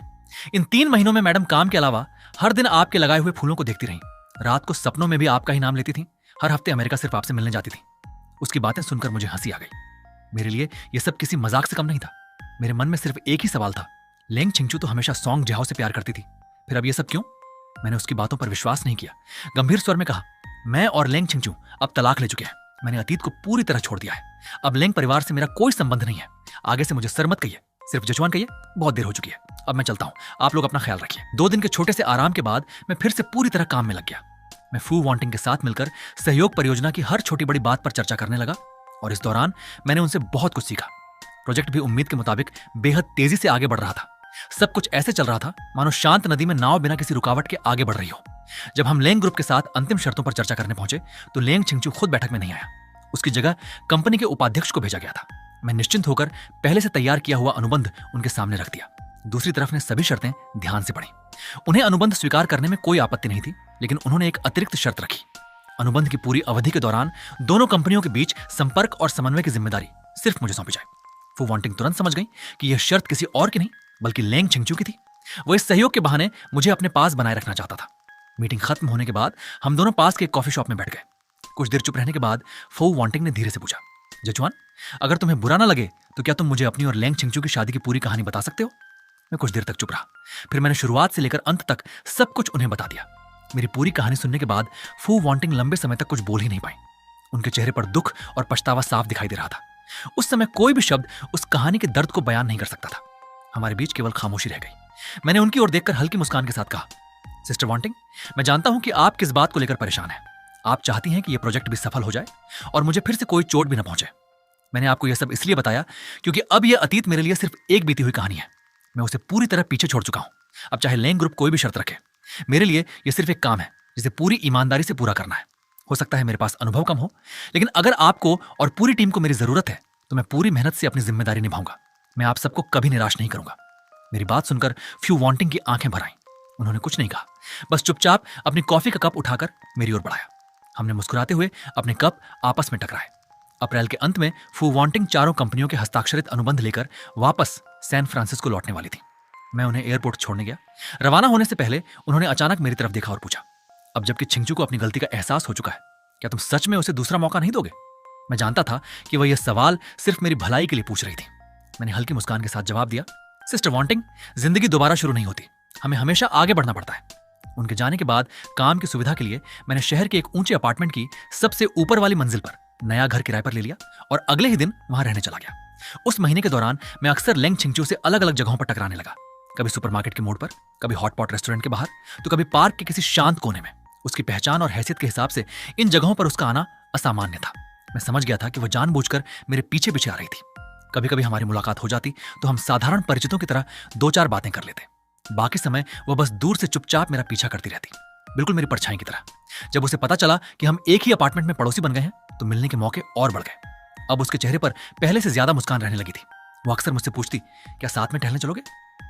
इन 3 महीनों में मैडम काम के अलावा हर दिन आपके लगाए हुए फूलों को देखती रही। रात को सपनों में भी आपका ही नाम लेती थी। हर हफ्ते अमेरिका सिर्फ आपसे मिलने जाती थी। उसकी बातें सुनकर मुझे हंसी आ गई। मेरे लिए यह सब किसी मजाक से कम नहीं था। मेरे मन में सिर्फ एक ही सवाल था, लेंग छिंगचू तो हमेशा सॉन्ग जिहाओ से प्यार करती थी, फिर अब यह सब क्यों? मैंने उसकी बातों पर विश्वास नहीं किया। गंभीर स्वर में कहा, मैं और लेंग छिंगचू अब तलाक ले चुके हैं। मैंने अतीत को पूरी तरह छोड़ दिया है। अब लेंग परिवार से मेरा कोई संबंध नहीं है। आगे से मुझे सर मत कहिए, सिर्फ जजवान कहिए। बहुत देर हो चुकी है, अब मैं चलता हूं। आप लोग अपना ख्याल रखिए। 2 दिन के छोटे से आराम के बाद मैं फिर से पूरी तरह काम में लग गया। मैं फू वांटिंग के साथ मिलकर सहयोग परियोजना की हर छोटी बड़ी बात पर चर्चा करने लगा और इस दौरान मैंने उनसे बहुत कुछ सीखा। प्रोजेक्ट भी उम्मीद के मुताबिक बेहद तेजी से आगे बढ़ रहा था। सब कुछ ऐसे चल रहा था मानो शांत नदी में नाव बिना किसी रुकावट के आगे बढ़ रही हो। जब हम लेंग ग्रुप के साथ अंतिम शर्तों पर चर्चा करने पहुंचे तो लेंग छिंगचू खुद बैठक में नहीं आया। उसकी जगह कंपनी के उपाध्यक्ष को भेजा गया था। मैं निश्चिंत होकर पहले से तैयार किया हुआ अनुबंध उनके सामने रख दिया। दूसरी तरफ ने सभी शर्तें ध्यान से पढ़ी। उन्हें अनुबंध स्वीकार करने में कोई आपत्ति नहीं थी, लेकिन उन्होंने एक अतिरिक्त शर्त रखी। अनुबंध की पूरी अवधि के दौरान दोनों कंपनियों के बीच संपर्क और समन्वय की जिम्मेदारी सिर्फ मुझे सौंपी जाए। फू वांटिंग तुरंत समझ गई कि यह शर्त किसी और की नहीं बल्कि लेंग छिंगचू की थी। वो इस सहयोग के बहाने मुझे अपने पास बनाए रखना चाहता था। मीटिंग खत्म होने के बाद हम दोनों पास के एक कॉफी शॉप में बैठ गए। कुछ देर चुप रहने के बाद फो वांटिंग ने धीरे से पूछा, जचुआन, अगर तुम्हें बुरा ना लगे तो क्या तुम मुझे अपनी और लेंग छिंगचू की शादी की पूरी कहानी बता सकते हो? मैं कुछ देर तक चुप रहा। फिर मैंने शुरुआत से लेकर अंत तक सब कुछ उन्हें बता दिया। मेरी पूरी कहानी सुनने के बाद फू वांटिंग लंबे समय तक कुछ बोल ही नहीं पाई। उनके चेहरे पर दुख और पछतावा साफ दिखाई दे रहा था। उस समय कोई भी शब्द उस कहानी के दर्द को बयान नहीं कर सकता था। हमारे बीच केवल खामोशी रह गई। मैंने उनकी ओर देखकर हल्की मुस्कान के साथ कहा, सिस्टर वांटिंग, मैं जानता हूं कि आप किस बात को लेकर परेशान हैं। आप चाहती हैं कि यह प्रोजेक्ट भी सफल हो जाए और मुझे फिर से कोई चोट भी न पहुंचे। मैंने आपको यह सब इसलिए बताया क्योंकि अब यह अतीत मेरे लिए सिर्फ एक बीती हुई कहानी है। मैं उसे पूरी तरह पीछे छोड़ चुका हूं। अब चाहे लेंग ग्रुप कोई भी शर्त रखे, मेरे लिए यह सिर्फ एक काम है जिसे पूरी ईमानदारी से पूरा करना है। हो सकता है मेरे पास अनुभव कम हो, लेकिन अगर आपको और पूरी टीम को मेरी जरूरत है तो मैं पूरी मेहनत से अपनी जिम्मेदारी निभाऊंगा। मैं आप सबको कभी निराश नहीं करूंगा। मेरी बात सुनकर फ्यू वांटिंग की आंखें भर आईं। उन्होंने कुछ नहीं कहा, बस चुपचाप अपनी कॉफी का कप उठाकर मेरी ओर बढ़ाया। हमने मुस्कुराते हुए अपने कप आपस में टकराए। अप्रैल के अंत में फू वांटिंग चारों कंपनियों के हस्ताक्षरित अनुबंध लेकर वापस सैन फ्रांसिस्को लौटने वाली थी। मैं उन्हें एयरपोर्ट छोड़ने गया। रवाना होने से पहले उन्होंने अचानक मेरी तरफ देखा और पूछा, अब जबकि छिंगचू को अपनी गलती का एहसास हो चुका है, क्या तुम सच में उसे दूसरा मौका नहीं दोगे? मैं जानता था कि वह यह सवाल सिर्फ मेरी भलाई के लिए पूछ रही थी। मैंने हल्की मुस्कान के साथ जवाब दिया, सिस्टर वांटिंग, जिंदगी दोबारा शुरू नहीं होती, हमें हमेशा आगे बढ़ना पड़ता है। उनके जाने के बाद काम की सुविधा के लिए मैंने शहर के एक ऊंचे अपार्टमेंट की सबसे ऊपर वाली मंजिल पर नया घर किराए पर ले लिया और अगले ही दिन वहां रहने चला गया। उस महीने के दौरान मैं अक्सर लेंग छिंगचू से अलग अलग जगहों पर टकराने लगा। कभी सुपरमार्केट के मोड़ पर, कभी हॉटपॉट रेस्टोरेंट के बाहर, तो कभी पार्क के किसी शांत कोने में। उसकी पहचान और हैसियत के हिसाब से इन जगहों पर उसका आना असामान्य था। मैं समझ गया था कि वह जानबूझकर मेरे पीछे पीछे आ रही थी। कभी कभी हमारी मुलाकात हो जाती तो हम साधारण परिचितों की तरह दो चार बातें कर लेते। बाकी समय वह बस दूर से चुपचाप मेरा पीछा करती रहती, बिल्कुल मेरी परछाई की तरह। जब उसे पता चला कि हम एक ही अपार्टमेंट में पड़ोसी बन गए हैं तो मिलने के मौके और बढ़ गए। अब उसके चेहरे पर पहले से ज्यादा मुस्कान रहने लगी थी। वो अक्सर मुझसे पूछती, क्या साथ में टहलने चलोगे?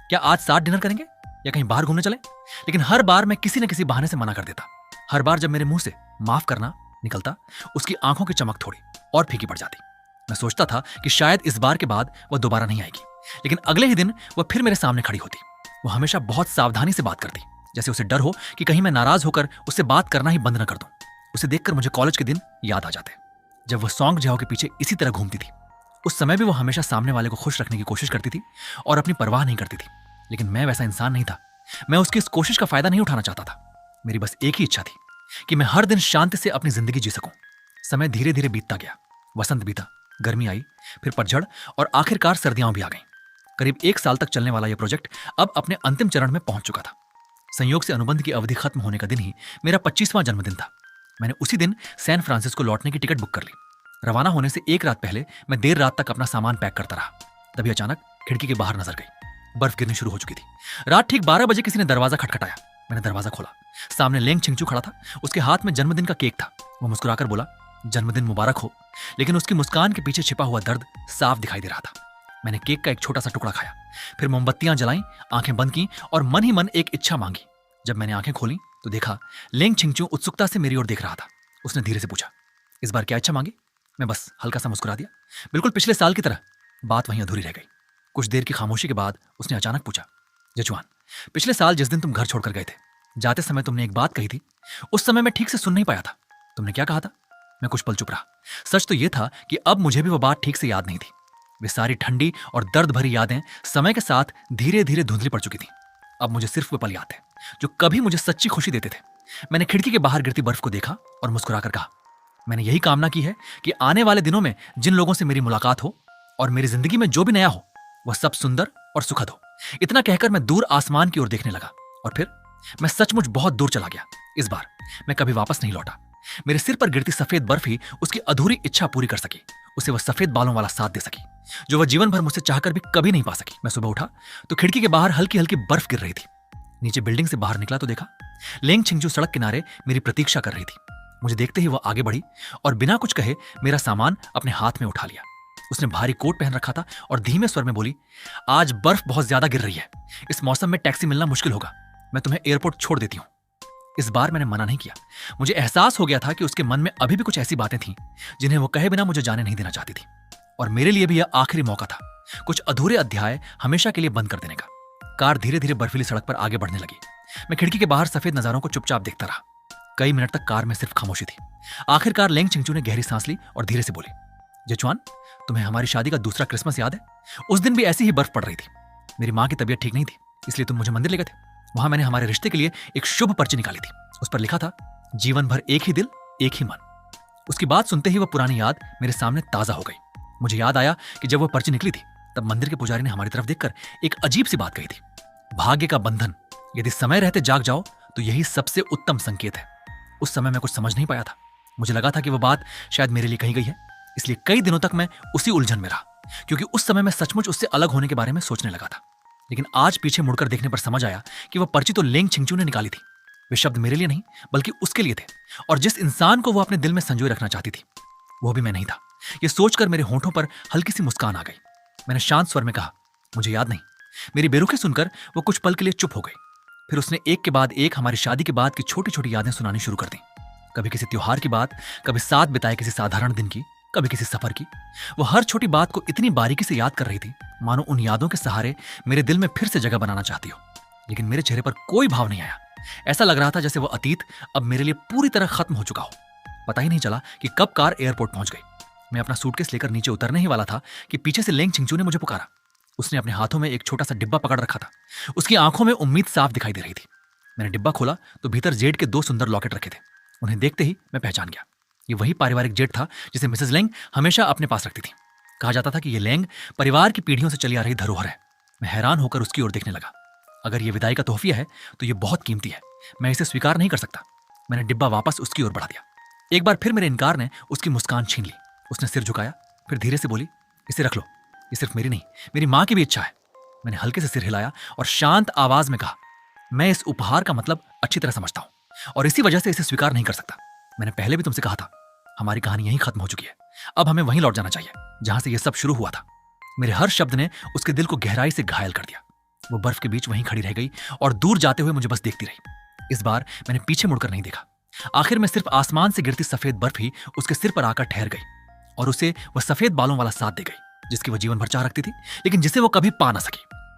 क्या आज साथ डिनर करेंगे या कहीं बाहर घूमने चलें? लेकिन हर बार मैं किसी न किसी बहाने से मना कर देता। हर बार जब मेरे मुंह से माफ करना निकलता, उसकी आंखों की चमक थोड़ी और फीकी पड़ जाती। मैं सोचता था कि शायद इस बार के बाद वह दोबारा नहीं आएगी, लेकिन अगले ही दिन वह फिर मेरे सामने खड़ी होती। वो हमेशा बहुत सावधानी से बात करती, जैसे उसे डर हो कि कहीं मैं नाराज होकर उससे बात करना ही बंद न कर दूं। उसे देखकर मुझे कॉलेज के दिन याद आ जाते, जब वह सॉन्ग जाओ के पीछे इसी तरह घूमती थी। उस समय भी वो हमेशा सामने वाले को खुश रखने की कोशिश करती थी और अपनी परवाह नहीं करती थी, लेकिन मैं वैसा इंसान नहीं था। मैं उसकी इस कोशिश का फायदा नहीं उठाना चाहता था। मेरी बस एक ही इच्छा थी कि मैं हर दिन शांति से अपनी जिंदगी जी सकूं। समय धीरे धीरे बीतता गया। वसंत बीता, गर्मी आई, फिर पतझड़ और आखिरकार सर्दियां भी आ गईं। करीब 1 साल तक चलने वाला यह प्रोजेक्ट अब अपने अंतिम चरण में पहुंच चुका था। संयोग से अनुबंध की अवधि खत्म होने का दिन ही मेरा 25वां जन्मदिन था। मैंने उसी दिन सैन फ्रांसिस्को लौटने की टिकट बुक कर ली। रवाना होने से एक रात पहले मैं देर रात तक अपना सामान पैक करता रहा। तभी अचानक खिड़की के बाहर नजर गई। बर्फ गिरनी शुरू हो चुकी थी। रात ठीक 12 बजे किसी ने दरवाजा खटखटाया। मैंने दरवाजा खोला। सामने लेंग छिंगचू खड़ा था। उसके हाथ में जन्मदिन का केक था। वो मुस्कुराकर बोला, जन्मदिन मुबारक हो, लेकिन उसकी मुस्कान के पीछे छिपा हुआ दर्द साफ दिखाई दे रहा था। मैंने केक का एक छोटा सा टुकड़ा खाया, फिर मोमबत्तियां जलाईं, आंखें बंद की और मन ही मन एक इच्छा मांगी। जब मैंने आंखें खोली तो देखा लेंग छिंगचू उत्सुकता से मेरी ओर देख रहा था। उसने धीरे से पूछा, इस बार क्या इच्छा मांगी? मैं बस हल्का सा मुस्कुरा दिया। बिल्कुल पिछले साल की तरह। बात वहीं अधूरी रह गई। कुछ देर की खामोशी के बाद उसने अचानक पूछा, जचुआन, पिछले साल जिस दिन तुम घर छोड़कर गए थे, जाते समय तुमने एक बात कही थी। उस समय मैं ठीक से सुन नहीं पाया था। तुमने क्या कहा था? मैं कुछ पल चुप रहा। सच तो यह था कि अब मुझे भी वह बात ठीक से याद नहीं थी। वे सारी ठंडी और दर्द भरी यादें समय के साथ धीरे धीरे धुंधली पड़ चुकी थी। अब मुझे सिर्फ वे पल याद थे जो कभी मुझे सच्ची खुशी देते थे। मैंने खिड़की के बाहर गिरती बर्फ को देखा और मुस्कुराकर कहा, मैंने यही कामना की है कि आने वाले दिनों में जिन लोगों से मेरी मुलाकात हो और मेरी जिंदगी में जो भी नया हो वह सब सुंदर और सुखद हो। इतना कहकर मैं दूर आसमान की ओर देखने लगा और फिर मैं सचमुच बहुत दूर चला गया। इस बार मैं कभी वापस नहीं लौटा। मेरे सिर पर गिरती सफेद बर्फ ही उसकी अधूरी इच्छा पूरी कर सकी। उसे वह सफेद बालों वाला साथ दे सकी जो वह जीवन भर मुझसे चाहकर भी कभी नहीं पा सकी। मैं सुबह उठा तो खिड़की के बाहर हल्की हल्की बर्फ गिर रही थी। नीचे बिल्डिंग से बाहर निकला तो देखा लेंग छिंगचू सड़क किनारे मेरी प्रतीक्षा कर रही थी। मुझे देखते ही वह आगे बढ़ी और बिना कुछ कहे मेरा सामान अपने हाथ में उठा लिया। उसने भारी कोट पहन रखा था और धीमे स्वर में बोली, आज बर्फ बहुत ज्यादा गिर रही है, इस मौसम में टैक्सी मिलना मुश्किल होगा, मैं तुम्हें एयरपोर्ट छोड़ देती हूँ। इस बार मैंने मना नहीं किया। मुझे एहसास हो गया था कि उसके मन में अभी भी कुछ ऐसी बातें थीं जिन्हें वो कहे बिना मुझे जाने नहीं देना चाहती थी, और मेरे लिए भी यह आखिरी मौका था कुछ अधूरे अध्याय हमेशा के लिए बंद कर देने का। कार धीरे धीरे बर्फीली सड़क पर आगे बढ़ने लगी। मैं खिड़की के बाहर सफेद नजारों को चुपचाप देखता रहा। कई मिनट तक कार में सिर्फ खामोशी थी। आखिरकार लेंग चिंगचू ने गहरी सांस ली और धीरे से बोली, जेचुआन, तुम्हें हमारी शादी का दूसरा क्रिसमस याद है? उस दिन भी ऐसी ही बर्फ पड़ रही थी। मेरी माँ की तबीयत ठीक नहीं थी, इसलिए तुम मुझे मंदिर ले गए थे। वहां मैंने हमारे रिश्ते के लिए एक शुभ पर्ची निकाली थी। उस पर लिखा था, जीवन भर एक ही दिल, एक ही मन। उसकी बात सुनते ही वह पुरानी याद मेरे सामने ताजा हो गई। मुझे याद आया कि जब वह पर्ची निकली थी तब मंदिर के पुजारी ने हमारी तरफ देखकर एक अजीब सी बात कही थी, भाग्य का बंधन, यदि समय रहते जाग जाओ तो यही सबसे उत्तम संकेत है। उस समय मैं कुछ समझ नहीं पाया था। मुझे लगा था कि वह बात शायद मेरे लिए कही गई है, इसलिए कई दिनों तक मैं उसी उलझन में रहा, क्योंकि उस समय मैं सचमुच उससे अलग होने के बारे में सोचने लगा था। लेकिन आज पीछे मुड़कर देखने पर समझ आया कि वह पर्ची तो लेंग छिंगचू ने निकाली थी। वे शब्द मेरे लिए नहीं बल्कि उसके लिए थे, और जिस इंसान को वो अपने दिल में संजोए रखना चाहती थी वो भी मैं नहीं था। यह सोचकर मेरे होंठों पर हल्की सी मुस्कान आ गई। मैंने शांत स्वर में कहा, मुझे याद नहीं। मेरी बेरुखी सुनकर वो कुछ पल के लिए चुप हो गई। फिर उसने एक के बाद एक हमारी शादी के बाद की छोटी छोटी यादें सुनानी शुरू कर दी। कभी किसी त्योहार की बात, कभी साथ बिताए किसी साधारण दिन की, कभी किसी सफर की। वो हर छोटी बात को इतनी बारीकी से याद कर रही थी मानो उन यादों के सहारे मेरे दिल में फिर से जगह बनाना चाहती हो। लेकिन मेरे चेहरे पर कोई भाव नहीं आया। ऐसा लग रहा था जैसे वो अतीत अब मेरे लिए पूरी तरह खत्म हो चुका हो। पता ही नहीं चला कि कब कार एयरपोर्ट पहुंच गई। मैं अपना सूटकेस लेकर नीचे उतरने ही वाला था कि पीछे से लेंग छिंगचू ने मुझे पुकारा। उसने अपने हाथों में एक छोटा सा डिब्बा पकड़ रखा था। उसकी आंखों में उम्मीद साफ दिखाई दे रही थी। मैंने डिब्बा खोला तो भीतर जेड के 2 सुंदर लॉकेट रखे थे। उन्हें देखते ही मैं पहचान गया। ये वही पारिवारिक जेड था जिसे मिसेस लेंग हमेशा अपने पास रखती थी। कहा जाता था कि ये लेंग परिवार की पीढ़ियों से चली आ रही धरोहर है। मैं हैरान होकर उसकी ओर देखने लगा। अगर ये विदाई का तोहफिया है तो ये बहुत कीमती है। मैं इसे स्वीकार नहीं कर सकता। मैंने डिब्बा वापस उसकी ओर बढ़ा दिया। एक बार फिर मेरे इनकार ने उसकी मुस्कान छीन ली। उसने सिर झुकाया, फिर धीरे से बोली, इसे रख लो। ये सिर्फ मेरी नहीं, मेरी माँ की भी इच्छा है। मैंने हल्के से सिर हिलाया और शांत आवाज में कहा, मैं इस उपहार का मतलब अच्छी तरह समझता हूं और इसी वजह से इसे स्वीकार नहीं कर सकता। मैंने पहले भी तुमसे कहा था, हमारी कहानी यहीं खत्म हो चुकी है। अब हमें वहीं लौट जाना चाहिए जहां से यह सब शुरू हुआ था। मेरे हर शब्द ने उसके दिल को गहराई से घायल कर दिया। वो बर्फ के बीच वहीं खड़ी रह गई और दूर जाते हुए मुझे बस देखती रही। इस बार मैंने पीछे मुड़कर नहीं देखा। आखिर में सिर्फ आसमान से गिरती सफेद बर्फ ही उसके सिर पर आकर ठहर गई और उसे वह सफेद बालों वाला साथ दे गई जिसकी वह जीवन भर चाह रखती थी, लेकिन जिसे वो कभी पा ना सकी।